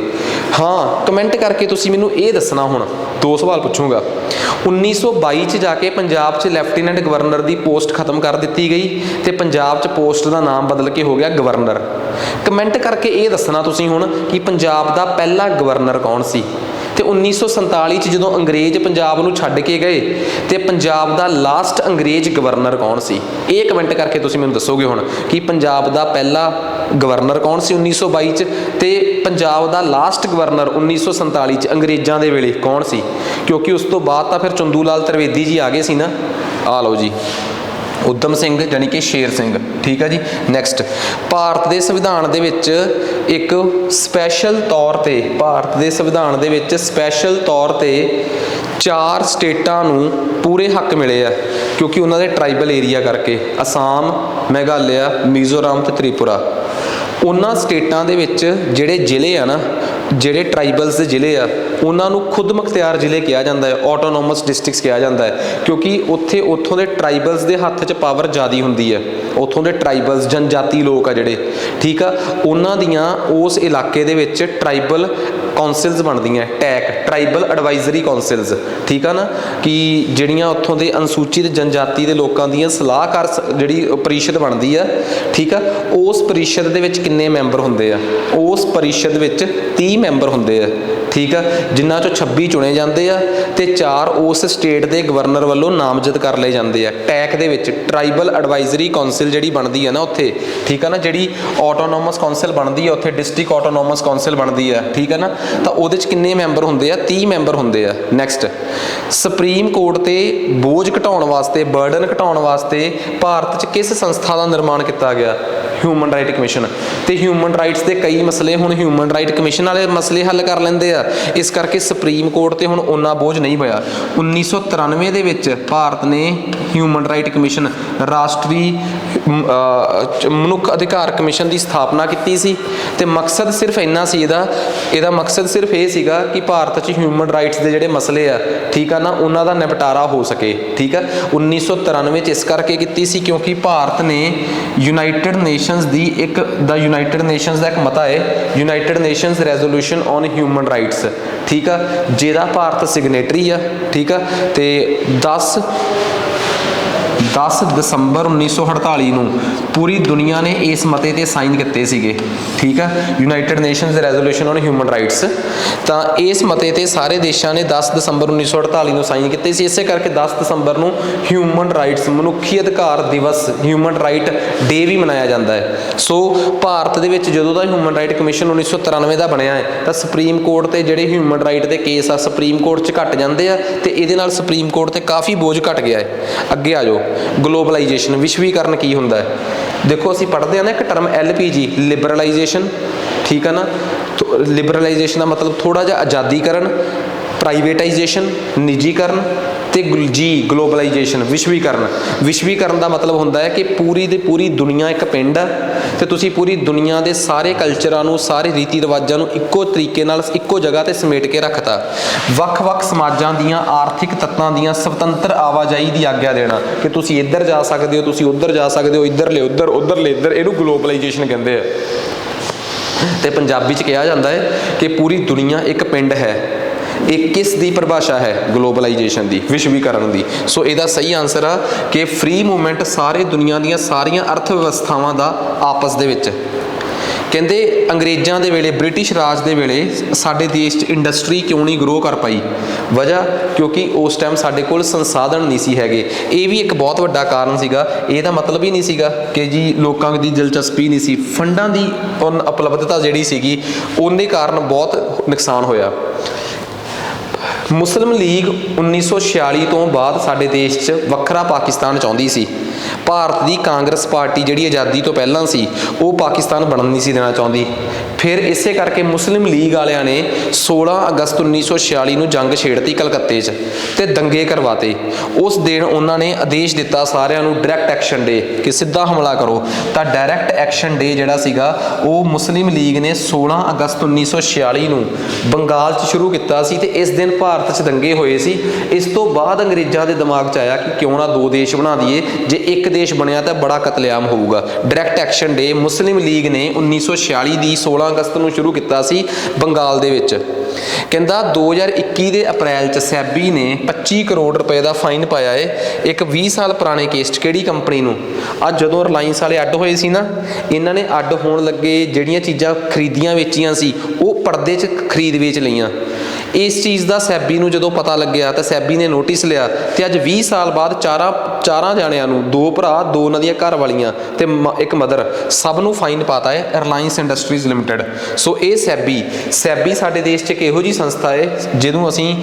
ਹਾਂ, ਕਮੈਂਟ ਕਰਕੇ ਤੁਸੀਂ ਮੈਨੂੰ ਇਹ ਦੱਸਣਾ। ਹੁਣ 2 ਸਵਾਲ ਪੁੱਛੂੰਗਾ। 1922 'ਚ ਜਾ ਕੇ ਪੰਜਾਬ 'ਚ ਲੈਫਟੀਨੈਂਟ ਗਵਰਨਰ ਦੀ ਪੋਸਟ ਖਤਮ ਕਰ ਦਿੱਤੀ ਗਈ ਤੇ ਪੰਜਾਬ 'ਚ ਪੋਸਟ ਦਾ ਨਾਮ ਬਦਲ ਕੇ ਹੋ ਗਿਆ ਗਵਰਨਰ। ਕਮੈਂਟ ਕਰਕੇ ਇਹ ਦੱਸਣਾ ਤੁਸੀਂ ਹੁਣ ਕਿ ਪੰਜਾਬ ਦਾ ਪਹਿਲਾ ਗਵਰਨਰ ਕੌਣ ਸੀ। ਤੇ 1947 'ਚ ਜਦੋਂ ਅੰਗਰੇਜ਼ ਪੰਜਾਬ ਨੂੰ ਛੱਡ ਕੇ ਗਏ ਤੇ ਪੰਜਾਬ ਦਾ ਲਾਸਟ ਅੰਗਰੇਜ਼ ਗਵਰਨਰ ਕੌਣ ਸੀ। ਇਹ ਕਮੈਂਟ ਕਰਕੇ ਤੁਸੀਂ ਮੈਨੂੰ ਦੱਸੋਗੇ ਹੁਣ ਕਿ ਪੰਜਾਬ ਦਾ ਪਹਿਲਾ ਗਵਰਨਰ ਕੌਣ ਸੀ 1922 'ਚ, ਤੇ ਪੰਜਾਬ ਦਾ ਲਾਸਟ ਗਵਰਨਰ 1947 'ਚ ਅੰਗਰੇਜ਼ਾਂ ਦੇ ਵੇਲੇ ਕੌਣ ਸੀ, ਕਿਉਂਕਿ ਉਸ ਤੋਂ ਬਾਅਦ ਤਾਂ ਫਿਰ ਚੰਦੂ ਲਾਲ ਤ੍ਰਿਵੇਦੀ ਜੀ ਆ ਗਏ ਸੀ ਨਾ। ਆ ਲਓ ਜੀ, ਊਧਮ ਸਿੰਘ ਜਾਨੀ ਕਿ ਸ਼ੇਰ ਸਿੰਘ, ਠੀਕ ਆ ਜੀ। ਨੈਕਸਟ, ਭਾਰਤ ਦੇ ਸੰਵਿਧਾਨ ਦੇ ਵਿੱਚ ਸਪੈਸ਼ਲ ਤੌਰ ਤੇ 4 ਸਟੇਟਾਂ ਨੂੰ ਪੂਰੇ ਹੱਕ ਮਿਲੇ ਆ, ਕਿਉਂਕਿ ਉਹਨਾਂ ਦੇ ਟਰਾਈਬਲ ਏਰੀਆ ਕਰਕੇ। ਅਸਾਮ, ਮੇਘਾਲਿਆ, ਮਿਜ਼ੋਰਮ ਤੇ ਤ੍ਰਿਪੁਰਾ। ਉਹਨਾਂ ਸਟੇਟਾਂ ਦੇ ਵਿੱਚ ਜਿਹੜੇ ਜ਼ਿਲ੍ਹੇ ਆ ਨਾ, ਜਿਹੜੇ ਟਰਾਈਬਲਸ ਦੇ ਜ਼ਿਲ੍ਹੇ ਆ, ਉਹਨਾਂ ਨੂੰ ਖੁਦ ਮੁਖਤਿਆਰ ਜ਼ਿਲ੍ਹੇ ਕਿਹਾ ਜਾਂਦਾ ਹੈ, ਆਟੋਨੋਮਸ ਡਿਸਟ੍ਰਿਕਟਸ ਕਿਹਾ ਜਾਂਦਾ ਹੈ, ਕਿਉਂਕਿ ਉੱਥੋਂ ਦੇ ਟਰਾਈਬਲਸ ਦੇ ਹੱਥ 'ਚ ਪਾਵਰ ਜ਼ਿਆਦਾ ਹੁੰਦੀ ਹੈ। ਉੱਥੋਂ ਦੇ ਟਰਾਈਬਲਸ ਜਨਜਾਤੀ ਲੋਕ ਆ ਜਿਹੜੇ, ਠੀਕ ਆ, ਉਹਨਾਂ ਦੀਆਂ ਉਸ ਇਲਾਕੇ ਦੇ ਵਿੱਚ ਟਰਾਈਬਲ ਕੌਂਸਲਸ ਬਣਦੀਆਂ, ਟਰਾਈਬਲ ਐਡਵਾਈਜ਼ਰੀ ਕੌਂਸਲਸ, ਠੀਕ ਆ ਨਾ, ਕਿ ਜਿਹੜੀਆਂ ਉੱਥੋਂ ਦੇ ਅਨੁਸੂਚਿਤ ਜਨਜਾਤੀ ਦੇ ਲੋਕਾਂ ਦੀਆਂ ਸਲਾਹਕਾਰ ਜਿਹੜੀ ਪਰਿਸ਼ਦ ਬਣਦੀ ਆ, ਠੀਕ ਆ। ਉਸ ਪਰਿਸ਼ਦ ਦੇ ਵਿੱਚ ਕਿੰਨੇ ਮੈਂਬਰ ਹੁੰਦੇ ਆ? ਉਸ ਪਰਿਸ਼ਦ ਵਿੱਚ 30 ਮੈਂਬਰ ਹੁੰਦੇ ਆ, ਠੀਕ ਆ, ਜਿਨ੍ਹਾਂ 'ਚੋਂ 26 ਚੁਣੇ ਜਾਂਦੇ ਆ ਤੇ 4 ਉਸ ਸਟੇਟ ਦੇ ਗਵਰਨਰ ਵੱਲੋਂ ਨਾਮਜ਼ਦ ਕਰ ਲਏ ਜਾਂਦੇ ਆ। ਟੈਕ ਦੇ ਵਿੱਚ ਟਰਾਈਬਲ ਐਡਵਾਈਜ਼ਰੀ ਕੌਂਸਲ ਜਿਹੜੀ ਬਣਦੀ ਆ ਨਾ ਉੱਥੇ, ਠੀਕ ਆ ਨਾ, ਜਿਹੜੀ ਆਟੋਨੋਮਸ ਕੌਂਸਲ ਬਣਦੀ ਆ ਉੱਥੇ, ਡਿਸਟ੍ਰਿਕਟ ਆਟੋਨੋਮਸ ਕੌਂਸਲ ਬਣਦੀ ਆ, ਠੀਕ ਆ ਨਾ, ਤਾਂ ਉਹਦੇ 'ਚ ਕਿੰਨੇ ਮੈਂਬਰ ਹੁੰਦੇ ਆ? 30 ਮੈਂਬਰ ਹੁੰਦੇ ਆ। ਨੈਕਸਟ, ਸੁਪਰੀਮ ਕੋਰਟ ਤੇ ਬੋਝ ਘਟਾਉਣ ਵਾਸਤੇ, ਬਰਡਨ ਘਟਾਉਣ ਵਾਸਤੇ ਭਾਰਤ 'ਚ ਕਿਸ ਸੰਸਥਾ ਦਾ ਨਿਰਮਾਣ ਕੀਤਾ ਗਿਆ? Human right commission. ਤੇ ਹਿਊਮਨ ਰਾਈਟਸ ਦੇ ਕਈ ਮਸਲੇ ਹੁਣ ਹਿਊਮਨ ਰਾਈਟ ਕਮਿਸ਼ਨ ਵਾਲੇ ਮਸਲੇ ਹੱਲ ਕਰ ਲੈਂਦੇ ਆ, ਇਸ ਕਰਕੇ ਸੁਪਰੀਮ ਕੋਰਟ ਤੇ ਹੁਣ ਓਨਾ ਬੋਝ ਨਹੀਂ ਪਿਆ। 1993 ਦੇ ਵਿੱਚ ਭਾਰਤ ਨੇ ਹਿਊਮਨ ਰਾਈਟ ਕਮਿਸ਼ਨ, ਰਾਸ਼ਟਰੀ ਮਨੁੱਖ ਅਧਿਕਾਰ ਕਮਿਸ਼ਨ ਦੀ ਸਥਾਪਨਾ ਕੀਤੀ ਸੀ ਤੇ ਮਕਸਦ ਸਿਰਫ ਇੰਨਾ ਸੀ ਇਹਦਾ ਮਕਸਦ ਸਿਰਫ ਇਹ ਸੀਗਾ ਕਿ ਭਾਰਤ 'ਚ ਹਿਊਮਨ ਰਾਈਟਸ ਦੇ ਜਿਹੜੇ ਮਸਲੇ ਆ, ਠੀਕ ਆ ਨਾ, ਉਹਨਾਂ ਦਾ ਨਿਪਟਾਰਾ ਹੋ ਸਕੇ। ਠੀਕ ਆ, 1993 'ਚ ਇਸ ਕਰਕੇ ਕੀਤੀ ਸੀ ਕਿਉਂਕਿ ਭਾਰਤ ਨੇ ਯੂਨਾਈਟਿਡ ਨੇਸ਼ਨਸ ਦਾ ਇੱਕ ਮਤਾ ਹੈ, United nations resolution on human rights, ਠੀਕ ਆ, ਜਿਹਦਾ ਭਾਰਤ ਸਿਗਨੇਟਰੀ ਆ। ਠੀਕ ਆ, ਤੇ 10 ਦਸੰਬਰ 1948 ਨੂੰ ਪੂਰੀ ਦੁਨੀਆ ਨੇ ਇਸ ਮਤੇ ਤੇ ਸਾਈਨ ਕੀਤੇ ਸੀਗੇ। ਠੀਕ ਆ, United nations resolution on human rights, ਤਾਂ ਇਸ ਮਤੇ ਤੇ ਸਾਰੇ ਦੇਸ਼ਾਂ ਨੇ 10 ਦਸੰਬਰ 1948 ਨੂੰ ਸਾਈਨ ਕੀਤੇ ਸੀ। ਇਸੇ ਕਰਕੇ 10 ਦਸੰਬਰ ਨੂੰ ਹਿਊਮਨ ਰਾਈਟਸ, ਮਨੁੱਖੀ ਅਧਿਕਾਰ ਦਿਵਸ, ਹਿਊਮਨ ਰਾਈਟ ਡੇ ਵੀ ਮਨਾਇਆ ਜਾਂਦਾ ਹੈ। ਸੋ ਭਾਰਤ ਦੇ ਵਿੱਚ ਜਦੋਂ ਦਾ ਹਿਊਮਨ ਰਾਈਟ ਕਮਿਸ਼ਨ 1993 ਦਾ ਬਣਿਆ ਹੈ ਤਾਂ ਸੁਪਰੀਮ ਕੋਰਟ ਤੇ ਜਿਹੜੇ ਹਿਊਮਨ ਰਾਈਟ ਦੇ ਕੇਸ ਆ ਸੁਪਰੀਮ ਕੋਰਟ 'ਚ ਘਟ ਜਾਂਦੇ ਆ ਤੇ ਇਹਦੇ ਨਾਲ ਸੁਪਰੀਮ ਕੋਰਟ ਤੇ ਕਾਫੀ ਬੋਝ ਘਟ ਗਿਆ ਹੈ। ਅੱਗੇ ਆ ਜਾਓ, ਗਲੋਬਲਾਈਜੇਸ਼ਨ, ਵਿਸ਼ਵੀਕਰਨ ਕੀ ਹੁੰਦਾ ਹੈ? ਦੇਖੋ ਅਸੀਂ ਪੜ੍ਹਦੇ ਹਾਂ ਨਾ ਇੱਕ ਟਰਮ LPG, ਲਿਬਰਲਾਈਜੇਸ਼ਨ। ਠੀਕ ਹੈ ਨਾ, ਲਿਬਰਲਾਈਜੇਸ਼ਨ ਦਾ ਮਤਲਬ ਥੋੜ੍ਹਾ ਜਿਹਾ ਆਜ਼ਾਦੀਕਰਨ, ਪ੍ਰਾਈਵੇਟਾਈਜੇਸ਼ਨ, ਨਿੱਜੀਕਰਨ, ਤੇ ਗਲੋਬਲਾਈਜੇਸ਼ਨ, ਵਿਸ਼ਵੀਕਰਨ। ਵਿਸ਼ਵੀਕਰਨ ਦਾ ਮਤਲਬ ਹੁੰਦਾ ਹੈ ਕਿ ਪੂਰੀ ਦੀ ਪੂਰੀ ਦੁਨੀਆ ਇੱਕ ਪਿੰਡ ਆ ਤੇ ਤੁਸੀਂ ਪੂਰੀ ਦੁਨੀਆ ਦੇ ਸਾਰੇ ਕਲਚਰਾਂ ਨੂੰ, ਸਾਰੇ ਰੀਤੀ ਰਿਵਾਜਾਂ ਨੂੰ ਇੱਕੋ ਤਰੀਕੇ ਨਾਲ ਇੱਕੋ ਜਗ੍ਹਾ ਤੇ ਸਮੇਟ ਕੇ ਰੱਖਤਾ। ਵੱਖ-ਵੱਖ ਸਮਾਜਾਂ ਦੀਆਂ ਆਰਥਿਕ ਤੱਤਾਂ ਦੀਆਂ ਸੁਤੰਤਰ ਆਵਾਜਾਈ ਦੀ ਆਗਿਆ ਦੇਣਾ ਕਿ ਤੁਸੀਂ ਇੱਧਰ ਜਾ ਸਕਦੇ ਹੋ, ਤੁਸੀਂ ਉੱਧਰ ਜਾ ਸਕਦੇ ਹੋ, ਇੱਧਰਲੇ ਉੱਧਰ, ਉੱਧਰਲੇ ਇੱਧਰ, ਇਹਨੂੰ ਗਲੋਬਲਾਈਜੇਸ਼ਨ ਕਹਿੰਦੇ ਆ। ਤੇ ਪੰਜਾਬੀ 'ਚ ਕਿਹਾ ਜਾਂਦਾ ਹੈ ਕਿ ਪੂਰੀ ਦੁਨੀਆ ਇੱਕ ਪਿੰਡ ਹੈ। ਇਹ ਕਿਸ ਦੀ ਪਰਿਭਾਸ਼ਾ ਹੈ? ਗਲੋਬਲਾਈਜੇਸ਼ਨ ਦੀ, ਵਿਸ਼ਵੀਕਰਨ ਦੀ। ਸੋ ਇਹਦਾ ਸਹੀ ਆਨਸਰ ਆ ਕਿ ਫ੍ਰੀ ਮੂਵਮੈਂਟ ਸਾਰੇ ਦੁਨੀਆ ਦੀਆਂ ਸਾਰੀਆਂ ਅਰਥ ਵਿਵਸਥਾਵਾਂ ਦਾ ਆਪਸ ਦੇ ਵਿੱਚ। ਕਹਿੰਦੇ ਅੰਗਰੇਜ਼ਾਂ ਦੇ ਵੇਲੇ, ਬ੍ਰਿਟਿਸ਼ ਰਾਜ ਦੇ ਵੇਲੇ ਸਾਡੇ ਦੇਸ਼ 'ਚ ਇੰਡਸਟਰੀ ਕਿਉਂ ਨਹੀਂ ਗਰੋ ਕਰ ਪਾਈ? ਵਜ੍ਹਾ ਕਿਉਂਕਿ ਉਸ ਟਾਈਮ ਸਾਡੇ ਕੋਲ ਸੰਸਾਧਨ ਨਹੀਂ ਸੀ ਹੈਗੇ। ਇਹ ਵੀ ਇੱਕ ਬਹੁਤ ਵੱਡਾ ਕਾਰਨ ਸੀਗਾ। ਇਹਦਾ ਮਤਲਬ ਹੀ ਨਹੀਂ ਸੀਗਾ ਕਿ ਜੀ ਲੋਕਾਂ ਦੀ ਦਿਲਚਸਪੀ ਨਹੀਂ ਸੀ, ਫੰਡਾਂ ਦੀ ਉਪਲਬਧਤਾ ਜਿਹੜੀ ਸੀਗੀ ਉਹਦੇ ਕਾਰਨ ਬਹੁਤ ਨੁਕਸਾਨ ਹੋਇਆ। ਮੁਸਲਿਮ ਲੀਗ 1946 ਤੋਂ ਬਾਅਦ ਸਾਡੇ ਦੇਸ਼ 'ਚ ਵੱਖਰਾ ਪਾਕਿਸਤਾਨ ਚਾਹੁੰਦੀ ਸੀ। ਭਾਰਤ ਦੀ ਕਾਂਗਰਸ ਪਾਰਟੀ ਜਿਹੜੀ ਆਜ਼ਾਦੀ ਤੋਂ ਪਹਿਲਾਂ ਸੀ ਉਹ ਪਾਕਿਸਤਾਨ ਬਣਨ ਨਹੀਂ ਸੀ ਦੇਣਾ ਚਾਹੁੰਦੀ। ਫਿਰ ਇਸੇ ਕਰਕੇ ਮੁਸਲਿਮ ਲੀਗ ਵਾਲਿਆਂ ਨੇ 16 ਅਗਸਤ 1946 ਨੂੰ ਜੰਗ ਛੇੜਤੀ ਕਲਕੱਤੇ 'ਚ ਤੇ ਦੰਗੇ ਕਰਵਾਤੇ। ਉਸ ਦਿਨ ਉਹਨਾਂ ਨੇ ਆਦੇਸ਼ ਦਿੱਤਾ ਸਾਰਿਆਂ ਨੂੰ ਡਾਇਰੈਕਟ ਐਕਸ਼ਨ ਡੇ ਕਿ ਸਿੱਧਾ ਹਮਲਾ ਕਰੋ। ਤਾਂ ਡਾਇਰੈਕਟ ਐਕਸ਼ਨ ਡੇ ਜਿਹੜਾ ਸੀਗਾ ਉਹ ਮੁਸਲਿਮ ਲੀਗ ਨੇ 16 ਅਗਸਤ 1946 ਨੂੰ ਬੰਗਾਲ 'ਚ ਸ਼ੁਰੂ ਕੀਤਾ ਸੀ ਤੇ ਇਸ ਦਿਨ ਭਾਰਤ 'ਚ ਦੰਗੇ ਹੋਏ ਸੀ। ਇਸ ਤੋਂ ਬਾਅਦ ਅੰਗਰੇਜ਼ਾਂ ਦੇ ਦਿਮਾਗ 'ਚ ਆਇਆ ਕਿ ਕਿਉਂ ਨਾ ਦੋ ਦੇਸ਼ ਬਣਾ ਦਈਏ, ਜੇ ਇੱਕ ਦੇਸ਼ ਬਣਿਆ ਤਾਂ ਬੜਾ ਕਤਲੇਆਮ ਹੋਊਗਾ। ਡਾਇਰੈਕਟ ਐਕਸ਼ਨ ਡੇ ਮੁਸਲਿਮ ਲੀਗ ਨੇ 1946 ਦੀ 16 ਅਗਸਤ ਨੂੰ ਸ਼ੁਰੂ ਕੀਤਾ ਸੀ ਬੰਗਾਲ ਦੇ ਵਿੱਚ। ਕਹਿੰਦਾ 2021 ਦੇ ਅਪ੍ਰੈਲ 'ਚ ਸੈਬੀ ਨੇ 25 ਕਰੋੜ ਰੁਪਏ ਦਾ ਫਾਈਨ ਪਾਇਆ ਹੈ ਇੱਕ 20 ਸਾਲ ਪੁਰਾਣੇ ਕੇਸ 'ਚ। ਕਿਹੜੀ ਕੰਪਨੀ ਨੂੰ? ਅੱਜ ਜਦੋਂ ਰਿਲਾਇੰਸ ਵਾਲੇ ਅੱਡ ਹੋਏ ਸੀ ਨਾ, ਇਹਨਾਂ ਨੇ ਅੱਡ ਹੋਣ ਲੱਗੇ ਜਿਹੜੀਆਂ ਚੀਜ਼ਾਂ ਖਰੀਦੀਆਂ ਵੇਚੀਆਂ ਸੀ ਉਹ ਪਰਦੇ 'ਚ ਖਰੀਦ ਵੇਚ ਲਈਆਂ। ਇਸ ਚੀਜ਼ ਦਾ ਸੈਬੀ ਨੂੰ ਜਦੋਂ ਪਤਾ ਲੱਗਿਆ ਤਾਂ ਸੈਬੀ ਨੇ ਨੋਟਿਸ ਲਿਆ ਤੇ ਅੱਜ 20 ਸਾਲ ਬਾਅਦ ਚਾਰਾਂ ਜਾਣਿਆਂ ਨੂੰ, 2 ਭਰਾ, 2 ਉਹਨਾਂ ਦੀਆਂ ਘਰ ਵਾਲੀਆਂ ਤੇ ਇੱਕ ਮਦਰ, ਸਭ ਨੂੰ ਫਾਈਨ ਪਾਤਾ ਹੈ ਰਿਲਾਇੰਸ ਇੰਡਸਟਰੀਜ਼ ਲਿਮਟਿਡ। ਸੋ ਇਹ ਸੈਬੀ ਸਾਡੇ ਦੇਸ਼ 'ਚ ਇੱਕ ਇਹੋ ਜਿਹੀ ਸੰਸਥਾ ਹੈ ਜਿਹਨੂੰ ਅਸੀਂ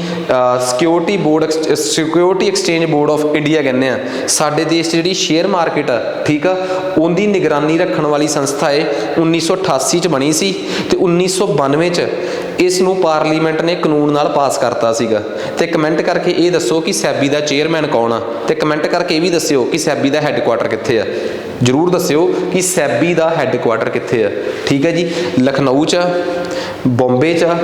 security exchange board of India ਕਹਿੰਦੇ ਆ। ਸਾਡੇ ਦੇਸ਼ 'ਚ ਜਿਹੜੀ ਸ਼ੇਅਰ ਮਾਰਕੀਟ ਆ, ਠੀਕ ਆ, ਉਹਦੀ ਨਿਗਰਾਨੀ ਰੱਖਣ ਵਾਲੀ ਸੰਸਥਾ ਹੈ। 1988 'ਚ ਬਣੀ ਸੀ ਤੇ 1992 'ਚ ਇਸ ਨੂੰ ਪਾਰਲੀਮੈਂਟ ਨੇ ਕਾਨੂੰਨ ਨਾਲ ਪਾਸ ਕਰਤਾ ਸੀਗਾ। ਤੇ ਕਮੈਂਟ ਕਰਕੇ ਇਹ ਦੱਸੋ ਕਿ ਸੈਬੀ ਦਾ ਚੇਅਰਮੈਨ ਕੌਣ ਆ, ਤੇ ਕਮੈਂਟ ਕਰਕੇ ਇਹ ਵੀ ਦੱਸਿਓ ਕਿ ਸੈਬੀ ਦਾ ਹੈੱਡਕੁਆਟਰ ਕਿੱਥੇ ਆ। ਜ਼ਰੂਰ ਦੱਸਿਓ ਕਿ ਸੈਬੀ ਦਾ ਹੈੱਡਕੁਆਟਰ ਕਿੱਥੇ ਆ। ਠੀਕ ਹੈ ਜੀ, ਲਖਨਊ 'ਚ ਆ, ਬੰਬੇ 'ਚ ਆ,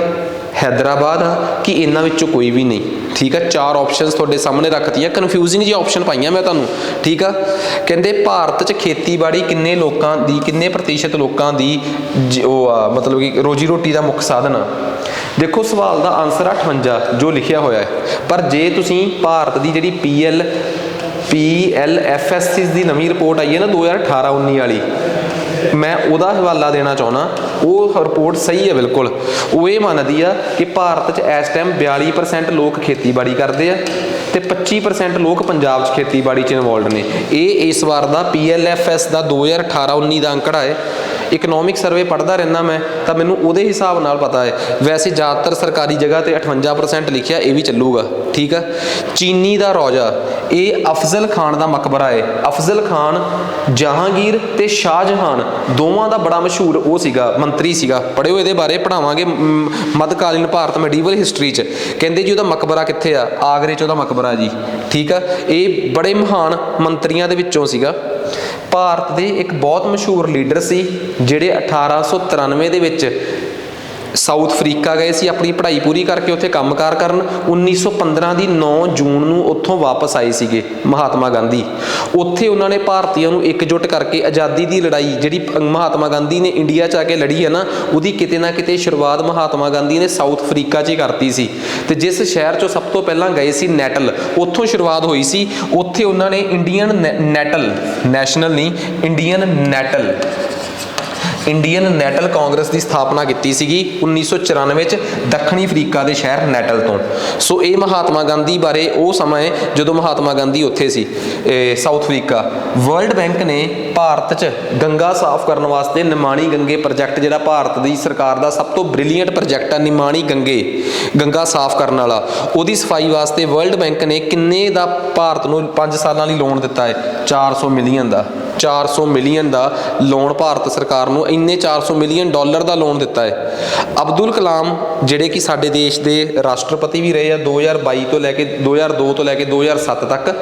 ਹੈਦਰਾਬਾਦ ਆ, ਕਿ ਇਹਨਾਂ ਵਿੱਚੋਂ ਕੋਈ ਵੀ ਨਹੀਂ। ਠੀਕ ਆ, 4 ਆਪਸ਼ਨਸ ਤੁਹਾਡੇ ਸਾਹਮਣੇ ਰੱਖਤੀਆਂ, ਕਨਫਿਊਜ਼ਿੰਗ ਜਿਹੀ ਆਪਸ਼ਨ ਪਾਈਆਂ ਮੈਂ ਤੁਹਾਨੂੰ। ਠੀਕ ਆ, ਕਹਿੰਦੇ ਭਾਰਤ 'ਚ ਖੇਤੀਬਾੜੀ ਕਿੰਨੇ ਪ੍ਰਤੀਸ਼ਤ ਲੋਕਾਂ ਦੀ ਉਹ ਆ, ਮਤਲਬ ਕਿ ਰੋਜੀ ਰੋਟੀ ਦਾ ਮੁੱਖ ਸਾਧਨ ਆ। ਦੇਖੋ ਸਵਾਲ ਦਾ ਆਨਸਰ 58 ਜੋ ਲਿਖਿਆ ਹੋਇਆ ਹੈ, ਪਰ ਜੇ ਤੁਸੀਂ ਭਾਰਤ ਦੀ ਜਿਹੜੀ PLFSS ਦੀ ਨਵੀਂ ਰਿਪੋਰਟ ਆਈ ਹੈ ਨਾ 2018-19 ਵਾਲੀ, ਮੈਂ ਉਹਦਾ ਹਵਾਲਾ ਦੇਣਾ ਚਾਹੁੰਦਾ। ਉਹ ਰਿਪੋਰਟ ਸਹੀ ਹੈ ਬਿਲਕੁਲ। ਉਹ ਇਹ ਮੰਨਦੀ ਆ ਕਿ ਭਾਰਤ 'ਚ ਇਸ ਟਾਈਮ 42% ਲੋਕ ਖੇਤੀਬਾੜੀ ਕਰਦੇ ਆ ਤੇ 25% ਲੋਕ ਪੰਜਾਬ 'ਚ ਖੇਤੀਬਾੜੀ 'ਚ ਇਨਵੋਲਵਡ ਨੇ। ਇਹ ਇਸ ਵਾਰ ਦਾ PLFS ਦਾ 2018-19 ਦਾ ਅੰਕੜਾ ਹੈ। ਇਕਨੋਮਿਕ ਸਰਵੇ ਪੜ੍ਹਦਾ ਰਹਿੰਦਾ ਮੈਂ ਤਾਂ ਮੈਨੂੰ ਉਹਦੇ ਹਿਸਾਬ ਨਾਲ ਪਤਾ ਹੈ। ਵੈਸੇ ਜ਼ਿਆਦਾਤਰ ਸਰਕਾਰੀ ਜਗ੍ਹਾ ਤੇ 58% ਲਿਖਿਆ, ਇਹ ਵੀ ਚੱਲੂਗਾ। ਠੀਕ ਆ, ਚੀਨੀ ਦਾ ਰੌਜਾ, ਇਹ ਅਫਜ਼ਲ ਖਾਨ ਦਾ ਮਕਬਰਾ ਹੈ। ਅਫਜ਼ਲ ਖਾਨ ਜਹਾਂਗੀਰ ਤੇ ਸ਼ਾਹਜਹਾਨ ਦੋਵਾਂ ਦਾ ਬੜਾ ਮਸ਼ਹੂਰ ਉਹ ਸੀਗਾ, ਮੰਤਰੀ ਸੀਗਾ। ਪੜ੍ਹਿਓ, ਇਹਦੇ ਬਾਰੇ ਪੜ੍ਹਾਵਾਂਗੇ ਮੱਧਕਾਲੀਨ ਭਾਰਤ ਮੈਡੀਵਲ ਹਿਸਟਰੀ 'ਚ। ਕਹਿੰਦੇ ਜੀ ਉਹਦਾ ਮਕਬਰਾ ਕਿੱਥੇ ਆ? ਆਗਰੇ 'ਚ ਉਹਦਾ ਮਕਬਰਾ ਜੀ। ਠੀਕ ਆ, ਇਹ ਬੜੇ ਮਹਾਨ ਮੰਤਰੀਆਂ ਦੇ ਵਿੱਚੋਂ ਸੀਗਾ। ਭਾਰਤ ਦੇ ਇੱਕ ਬਹੁਤ ਮਸ਼ਹੂਰ ਲੀਡਰ ਸੀ ਜਿਹੜੇ 1893 ਦੇ ਵਿੱਚ ਸਾਊਥ ਅਫਰੀਕਾ ਗਏ ਸੀ ਆਪਣੀ ਪੜ੍ਹਾਈ ਪੂਰੀ ਕਰਕੇ ਉੱਥੇ ਕੰਮਕਾਰ ਕਰਨ। 1915 ਦੀ 9 ਜੂਨ ਨੂੰ ਉੱਥੋਂ ਵਾਪਸ ਆਏ ਸੀਗੇ ਮਹਾਤਮਾ ਗਾਂਧੀ। ਉੱਥੇ ਉਹਨਾਂ ਨੇ ਭਾਰਤੀਆਂ ਨੂੰ ਇਕਜੁੱਟ ਕਰਕੇ ਆਜ਼ਾਦੀ ਦੀ ਲੜਾਈ ਜਿਹੜੀ ਮਹਾਤਮਾ ਗਾਂਧੀ ਨੇ ਇੰਡੀਆ 'ਚ ਆ ਕੇ ਲੜੀ ਹੈ ਨਾ, ਉਹਦੀ ਕਿਤੇ ਨਾ ਕਿਤੇ ਸ਼ੁਰੂਆਤ ਮਹਾਤਮਾ ਗਾਂਧੀ ਨੇ ਸਾਊਥ ਅਫਰੀਕਾ 'ਚ ਹੀ ਕਰਤੀ ਸੀ। ਅਤੇ ਜਿਸ ਸ਼ਹਿਰ 'ਚੋਂ ਸਭ ਤੋਂ ਪਹਿਲਾਂ ਗਏ ਸੀ ਨੈਟਲ, ਉੱਥੋਂ ਸ਼ੁਰੂਆਤ ਹੋਈ ਸੀ। ਉੱਥੇ ਉਹਨਾਂ ਨੇ ਇੰਡੀਅਨ ਨੈਟਲ, ਨੈਸ਼ਨਲ ਨਹੀਂ, ਇੰਡੀਅਨ ਨੈਟਲ ਕਾਂਗਰਸ ਦੀ ਸਥਾਪਨਾ ਕੀਤੀ ਸੀਗੀ 1994 'ਚ ਦੱਖਣੀ ਅਫਰੀਕਾ ਦੇ ਸ਼ਹਿਰ ਨੈਟਲ ਤੋਂ। ਸੋ ਇਹ ਮਹਾਤਮਾ ਗਾਂਧੀ ਬਾਰੇ ਉਹ ਸਮਾਂ ਹੈ ਜਦੋਂ ਮਹਾਤਮਾ ਗਾਂਧੀ ਉੱਥੇ ਸੀ ਸਾਊਥ ਅਫਰੀਕਾ। ਵਰਲਡ ਬੈਂਕ ਨੇ ਭਾਰਤ 'ਚ ਗੰਗਾ ਸਾਫ਼ ਕਰਨ ਵਾਸਤੇ ਨਿਮਾਣੀ ਗੰਗੇ ਪ੍ਰੋਜੈਕਟ, ਜਿਹੜਾ ਭਾਰਤ ਦੀ ਸਰਕਾਰ ਦਾ ਸਭ ਤੋਂ ਬ੍ਰਿਲੀਅੰਟ ਪ੍ਰੋਜੈਕਟ ਆ ਨਿਮਾਣੀ ਗੰਗਾ ਸਾਫ਼ ਕਰਨ ਵਾਲਾ, ਉਹਦੀ ਸਫਾਈ ਵਾਸਤੇ ਵਰਲਡ ਬੈਂਕ ਨੇ ਕਿੰਨੇ ਦਾ ਭਾਰਤ ਨੂੰ 5 ਸਾਲਾਂ ਲਈ ਲੋਨ ਦਿੱਤਾ ਹੈ? 400 ਮਿਲੀਅਨ ਦਾ। 400 ਮਿਲੀਅਨ ਦਾ ਲੋਨ ਭਾਰਤ ਸਰਕਾਰ ਨੂੰ, ਇੰਨੇ 400 ਮਿਲੀਅਨ ਡਾਲਰ ਦਾ ਲੋਨ ਦਿੱਤਾ ਹੈ। ਅਬਦੁਲ ਕਲਾਮ ਜਿਹੜੇ ਕਿ ਸਾਡੇ ਦੇਸ਼ ਦੇ ਰਾਸ਼ਟਰਪਤੀ ਵੀ ਰਹੇ ਆ 2002 ਤੋਂ ਲੈ ਕੇ 2007 ਤੱਕ,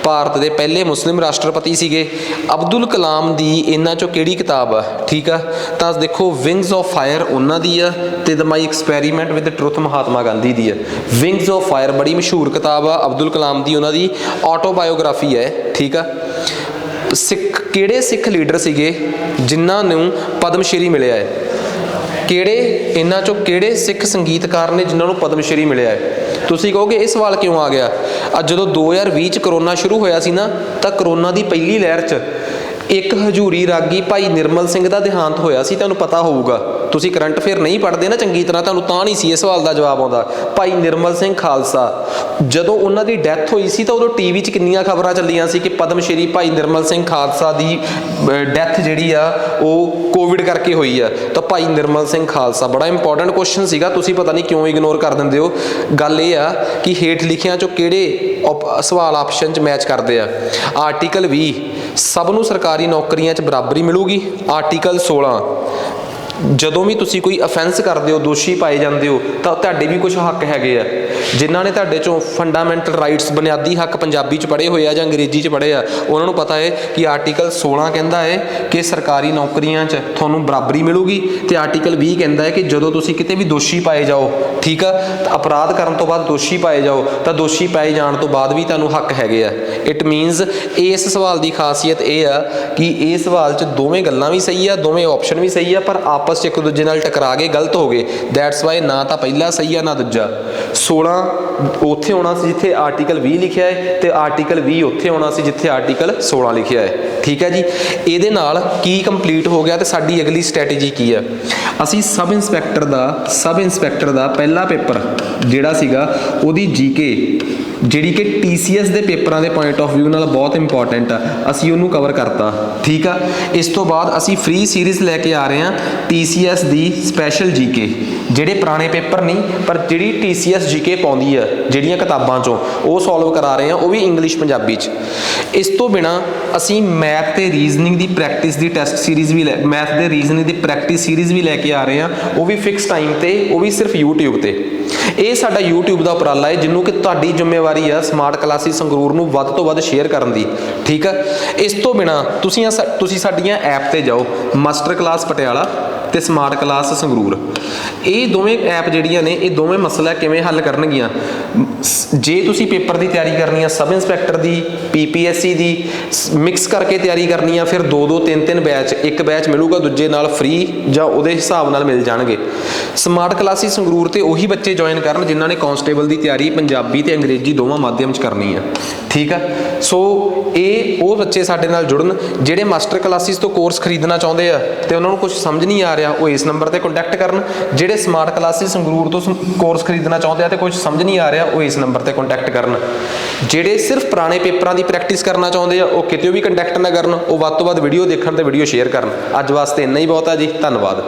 ਭਾਰਤ ਦੇ ਪਹਿਲੇ ਮੁਸਲਿਮ ਰਾਸ਼ਟਰਪਤੀ ਸੀਗੇ। ਅਬਦੁਲ ਕਲਾਮ ਦੀ ਇਹਨਾਂ 'ਚੋਂ ਕਿਹੜੀ ਕਿਤਾਬ ਆ? ਠੀਕ ਆ, ਤਾਂ ਦੇਖੋ ਵਿੰਗਸ ਆਫ ਫਾਇਰ ਉਹਨਾਂ ਦੀ ਆ, ਤੇ my experiment with truth Mahatma Gandhi ਦੀ ਆ। ਵਿੰਗਸ ਆਫ ਫਾਇਰ ਬੜੀ ਮਸ਼ਹੂਰ ਕਿਤਾਬ ਆ ਅਬਦੁਲ ਕਲਾਮ ਦੀ, ਉਹਨਾਂ ਦੀ ਆਟੋਬਾਇਓਗ੍ਰਾਫੀ ਹੈ। ਠੀਕ ਆ, ਕਿਹੜੇ ਸਿੱਖ ਲੀਡਰ ਸੀਗੇ ਜਿਨ੍ਹਾਂ ਨੂੰ ਪਦਮ ਸ਼੍ਰੀ ਮਿਲਿਆ ਹੈ? ਇਹਨਾਂ 'ਚੋਂ ਕਿਹੜੇ ਸਿੱਖ ਸੰਗੀਤਕਾਰ ਨੇ ਜਿਨ੍ਹਾਂ ਨੂੰ ਪਦਮ ਸ਼੍ਰੀ ਮਿਲਿਆ ਹੈ? ਤੁਸੀਂ ਕਹੋਗੇ ਇਹ ਸਵਾਲ ਕਿਉਂ ਆ ਗਿਆ? ਅੱਜ ਜਦੋਂ 2020 'ਚ ਕਰੋਨਾ ਸ਼ੁਰੂ ਹੋਇਆ ਸੀ ਨਾ, ਤਾਂ ਕਰੋਨਾ ਦੀ ਪਹਿਲੀ ਲਹਿਰ 'ਚ ਇੱਕ ਹਜੂਰੀ ਰਾਗੀ ਭਾਈ ਨਿਰਮਲ ਸਿੰਘ ਦਾ ਦੇਹਾਂਤ ਹੋਇਆ ਸੀ। ਤੁਹਾਨੂੰ ਪਤਾ ਹੋਊਗਾ, ਤੁਸੀਂ ਕਰੰਟ ਅਫੇਅਰ ਨਹੀਂ ਪੜ੍ਹਦੇ ਨਾ ਚੰਗੀ ਤਰ੍ਹਾਂ, ਤੁਹਾਨੂੰ ਤਾਂ ਨਹੀਂ ਸੀ ਇਹ ਸਵਾਲ ਦਾ ਜਵਾਬ ਆਉਂਦਾ। ਭਾਈ ਨਿਰਮਲ ਸਿੰਘ ਖਾਲਸਾ, ਜਦੋਂ ਉਹਨਾਂ ਦੀ ਡੈਥ ਹੋਈ ਸੀ ਤਾਂ ਉਦੋਂ ਟੀਵੀ 'ਚ ਕਿੰਨੀਆਂ ਖਬਰਾਂ ਚੱਲੀਆਂ ਸੀ ਕਿ ਪਦਮ ਸ਼੍ਰੀ ਭਾਈ ਨਿਰਮਲ ਸਿੰਘ ਖਾਲਸਾ ਦੀ ਡੈਥ ਜਿਹੜੀ ਆ ਉਹ ਕੋਵਿਡ ਕਰਕੇ ਹੋਈ ਆ। ਤਾਂ ਭਾਈ ਨਿਰਮਲ ਸਿੰਘ ਖਾਲਸਾ ਬੜਾ ਇੰਪੋਰਟੈਂਟ ਕੁਐਸਚਨ ਸੀਗਾ, ਤੁਸੀਂ ਪਤਾ ਨਹੀਂ ਕਿਉਂ ਇਗਨੋਰ ਕਰ ਦਿੰਦੇ ਹੋ। ਗੱਲ ਇਹ ਆ ਕਿ ਹੇਠ ਲਿਖਿਆਂ 'ਚੋਂ ਕਿਹੜੇ ਸਵਾਲ ਆਪਸ਼ਨ 'ਚ ਮੈਚ ਕਰਦੇ ਆ? ਆਰਟੀਕਲ 20 ਸਭ ਨੂੰ ਸਰਕਾਰੀ ਨੌਕਰੀਆਂ 'ਚ ਬਰਾਬਰੀ ਮਿਲੂਗੀ। ਆਰਟੀਕਲ 16 ਜਦੋਂ ਵੀ ਤੁਸੀਂ ਕੋਈ ਅਫੈਂਸ ਕਰਦੇ ਹੋ, ਦੋਸ਼ੀ ਪਾਏ ਜਾਂਦੇ ਹੋ, ਤਾਂ ਤੁਹਾਡੇ ਵੀ ਕੁਝ ਹੱਕ ਹੈਗੇ ਆ। ਜਿਨ੍ਹਾਂ ਨੇ ਤੁਹਾਡੇ 'ਚੋਂ ਫੰਡਾਮੈਂਟਲ ਰਾਈਟਸ ਬੁਨਿਆਦੀ ਹੱਕ ਪੰਜਾਬੀ 'ਚ ਪੜ੍ਹੇ ਹੋਏ ਆ ਜਾਂ ਅੰਗਰੇਜ਼ੀ 'ਚ ਪੜ੍ਹੇ ਆ, ਉਹਨਾਂ ਨੂੰ ਪਤਾ ਹੈ ਕਿ ਆਰਟੀਕਲ 16 ਕਹਿੰਦਾ ਹੈ ਕਿ ਸਰਕਾਰੀ ਨੌਕਰੀਆਂ 'ਚ ਤੁਹਾਨੂੰ ਬਰਾਬਰੀ ਮਿਲੂਗੀ, ਤੇ ਆਰਟੀਕਲ 20 ਕਹਿੰਦਾ ਹੈ ਕਿ ਜਦੋਂ ਤੁਸੀਂ ਕਿਤੇ ਵੀ ਦੋਸ਼ੀ ਪਾਏ ਜਾਓ, ਠੀਕ ਆ, ਤਾਂ ਅਪਰਾਧ ਕਰਨ ਤੋਂ ਬਾਅਦ ਦੋਸ਼ੀ ਪਾਏ ਜਾਓ, ਤਾਂ ਦੋਸ਼ੀ ਪਾਏ ਜਾਣ ਤੋਂ ਬਾਅਦ ਵੀ ਤੁਹਾਨੂੰ ਹੱਕ ਹੈਗੇ ਆ। ਇਟ ਮੀਨਸ ਇਸ ਸਵਾਲ ਦੀ ਖਾਸੀਅਤ ਇਹ ਆ ਕਿ ਇਹ ਸਵਾਲ 'ਚ ਦੋਵੇਂ ਗੱਲਾਂ ਵੀ ਸਹੀ ਆ, ਦੋਵੇਂ ਆਪਸ਼ਨ ਵੀ ਸਹੀ ਆ, ਪਰ ਆਪਸ 'ਚ ਇੱਕ ਦੂਜੇ ਨਾਲ ਟਕਰਾ ਕੇ ਗਲਤ ਹੋ ਗਏ। ਦੈਟਸ ਵਾਈ ਨਾ ਤਾਂ ਪਹਿਲਾ ਸਹੀ ਆ ਨਾ ਦੂਜਾ। 16 ਉੱਥੇ ਆਉਣਾ ਸੀ ਜਿੱਥੇ ਆਰਟੀਕਲ 20 ਲਿਖਿਆ ਹੈ, ਤੇ ਆਰਟੀਕਲ 20 ਉੱਥੇ ਆਉਣਾ ਸੀ ਜਿੱਥੇ ਆਰਟੀਕਲ 16 ਲਿਖਿਆ ਹੈ। ਠੀਕ ਹੈ ਜੀ, ਇਹਦੇ ਨਾਲ ਕੀ ਕੰਪਲੀਟ ਹੋ ਗਿਆ ਤੇ ਸਾਡੀ ਅਗਲੀ ਸਟ੍ਰੈਟੇਜੀ ਕੀ ਆ? ਅਸੀਂ ਸਬ ਇੰਸਪੈਕਟਰ ਦਾ ਪਹਿਲਾ ਪੇਪਰ ਜਿਹੜਾ ਸੀਗਾ ਉਹਦੀ ਜੀਕੇ, ਜਿਹੜੀ ਕਿ TCS ਦੇ ਪੇਪਰਾਂ ਦੇ ਪੁਆਇੰਟ ਆਫ ਵਿਊ ਨਾਲ ਬਹੁਤ ਇੰਪੋਰਟੈਂਟ ਆ, ਅਸੀਂ ਉਹਨੂੰ ਕਵਰ ਕਰਤਾ। ਠੀਕ ਆ, ਇਸ ਤੋਂ ਬਾਅਦ ਅਸੀਂ ਫ੍ਰੀ ਸੀਰੀਜ਼ ਲੈ ਕੇ ਆ ਰਹੇ ਹਾਂ TCS ਦੀ ਸਪੈਸ਼ਲ ਜੀਕੇ, ਜਿਹੜੇ ਪੁਰਾਣੇ ਪੇਪਰ ਨਹੀਂ ਪਰ ਜਿਹੜੀ TCS ਜੀਕੇ ਪਾਉਂਦੀ ਆ ਜਿਹੜੀਆਂ ਕਿਤਾਬਾਂ 'ਚੋਂ, ਉਹ ਸੋਲਵ ਕਰਾ ਰਹੇ ਹਾਂ, ਉਹ ਵੀ ਇੰਗਲਿਸ਼ ਪੰਜਾਬੀ 'ਚ। ਇਸ ਤੋਂ ਬਿਨਾਂ ਅਸੀਂ ਮੈਥ ਤੇ ਰੀਜ਼ਨਿੰਗ ਦੀ ਪ੍ਰੈਕਟਿਸ ਦੀ ਟੈਸਟ ਸੀਰੀਜ਼ ਵੀ ਮੈਥ ਦੇ ਰੀਜ਼ਨਿੰਗ ਦੀ ਪ੍ਰੈਕਟਿਸ ਸੀਰੀਜ਼ ਵੀ ਲੈ ਕੇ ਆ ਰਹੇ ਹਾਂ, ਉਹ ਵੀ ਫਿਕਸ ਟਾਈਮ ਤੇ, ਉਹ ਵੀ ਸਿਰਫ YouTube ਤੇ। ਇਹ ਸਾਡਾ YouTube ਦਾ ਉਪਰਾਲਾ ਹੈ ਜਿਹਨੂੰ ਕਿ ਤੁਹਾਡੀ ਜ਼ਿੰਮੇਵਾਰੀ ਆ ਸਮਾਰਟ ਕਲਾਸਿਸ ਸੰਗਰੂਰ ਨੂੰ ਵੱਧ ਤੋਂ ਵੱਧ ਸ਼ੇਅਰ ਕਰਨ ਦੀ। ਠੀਕ ਆ, ਇਸ ਤੋਂ ਬਿਨਾਂ ਤੁਸੀਂ ਸਾਡੀਆਂ ਐਪ ਤੇ ਜਾਓ, ਮਾਸਟਰ ਕਲਾਸ ਪਟਿਆਲਾ ਤੇ ਸਮਾਰਟ ਕਲਾਸ ਸੰਗਰੂਰ। ਇਹ ਦੋਵੇਂ ਐਪ ਜਿਹੜੀਆਂ ਨੇ, ਇਹ ਦੋਵੇਂ ਮਸਲਾ ਕਿਵੇਂ ਹੱਲ ਕਰਨਗੀਆਂ? ਜੇ ਤੁਸੀਂ ਪੇਪਰ ਦੀ ਤਿਆਰੀ ਕਰਨੀ ਆ, ਸਬ ਇੰਸਪੈਕਟਰ ਦੀ, PPSC ਦੀ ਮਿਕਸ ਕਰਕੇ ਤਿਆਰੀ ਕਰਨੀ ਆ, ਫਿਰ 2-2 3-3 ਬੈਚ, ਇੱਕ ਬੈਚ ਮਿਲੂਗਾ ਦੂਜੇ ਨਾਲ ਫ੍ਰੀ ਜਾਂ ਉਹਦੇ ਹਿਸਾਬ ਨਾਲ ਮਿਲ ਜਾਣਗੇ। ਸਮਾਰਟ ਕਲਾਸਿਸ ਸੰਗਰੂਰ ਤੇ ਉਹੀ ਬੱਚੇ ਜੁਆਇਨ ਕਰਨ ਜਿਨ੍ਹਾਂ ਨੇ ਕਾਂਸਟੇਬਲ ਦੀ ਤਿਆਰੀ ਪੰਜਾਬੀ ਤੇ ਅੰਗਰੇਜ਼ੀ ਦੋਵਾਂ ਮਾਧਿਅਮ 'ਚ ਕਰਨੀ ਆ। ਠੀਕ ਆ, ਸੋ ਇਹ ਉਹ ਬੱਚੇ ਸਾਡੇ ਨਾਲ ਜੁੜਨ ਜਿਹੜੇ ਮਾਸਟਰ ਕਲਾਸਿਸ ਤੋਂ ਕੋਰਸ ਖਰੀਦਣਾ ਚਾਹੁੰਦੇ ਆ ਤੇ ਉਹਨਾਂ ਨੂੰ ਕੁਝ ਸਮਝ ਨਹੀਂ ਆ ਰਿਹਾ, ਉਹ ਇਸ ਨੰਬਰ ਤੇ ਕੰਟੈਕਟ ਕਰਨ। ਜਿਹੜੇ ਸਮਾਰਟ ਕਲਾਸਿਸ ਸੰਗਰੂਰ ਤੋਂ ਕੋਰਸ ਖਰੀਦਣਾ ਚਾਹੁੰਦੇ ਆ ਤੇ ਕੁਝ ਸਮਝ ਨਹੀਂ ਆ ਰਿਹਾ, ਉਹ ਇਸ ਨੰਬਰ ਤੇ ਕੰਟੈਕਟ ਕਰਨ। ਜਿਹੜੇ ਸਿਰਫ ਪੁਰਾਣੇ ਪੇਪਰਾਂ ਦੀ ਪ੍ਰੈਕਟਿਸ ਕਰਨਾ ਚਾਹੁੰਦੇ ਆ, ਉਹ ਕਿਤੇ ਵੀ ਕੰਟੈਕਟ ਨਾ ਕਰਨ, ਉਹ ਵੱਧ ਤੋਂ ਵੱਧ ਵੀਡੀਓ ਦੇਖਣ ਤੇ ਵੀਡੀਓ ਸ਼ੇਅਰ ਕਰਨ। ਅੱਜ ਵਾਸਤੇ ਇੰਨਾ ਹੀ ਬਹੁਤ ਆ ਜੀ, ਧੰਨਵਾਦ।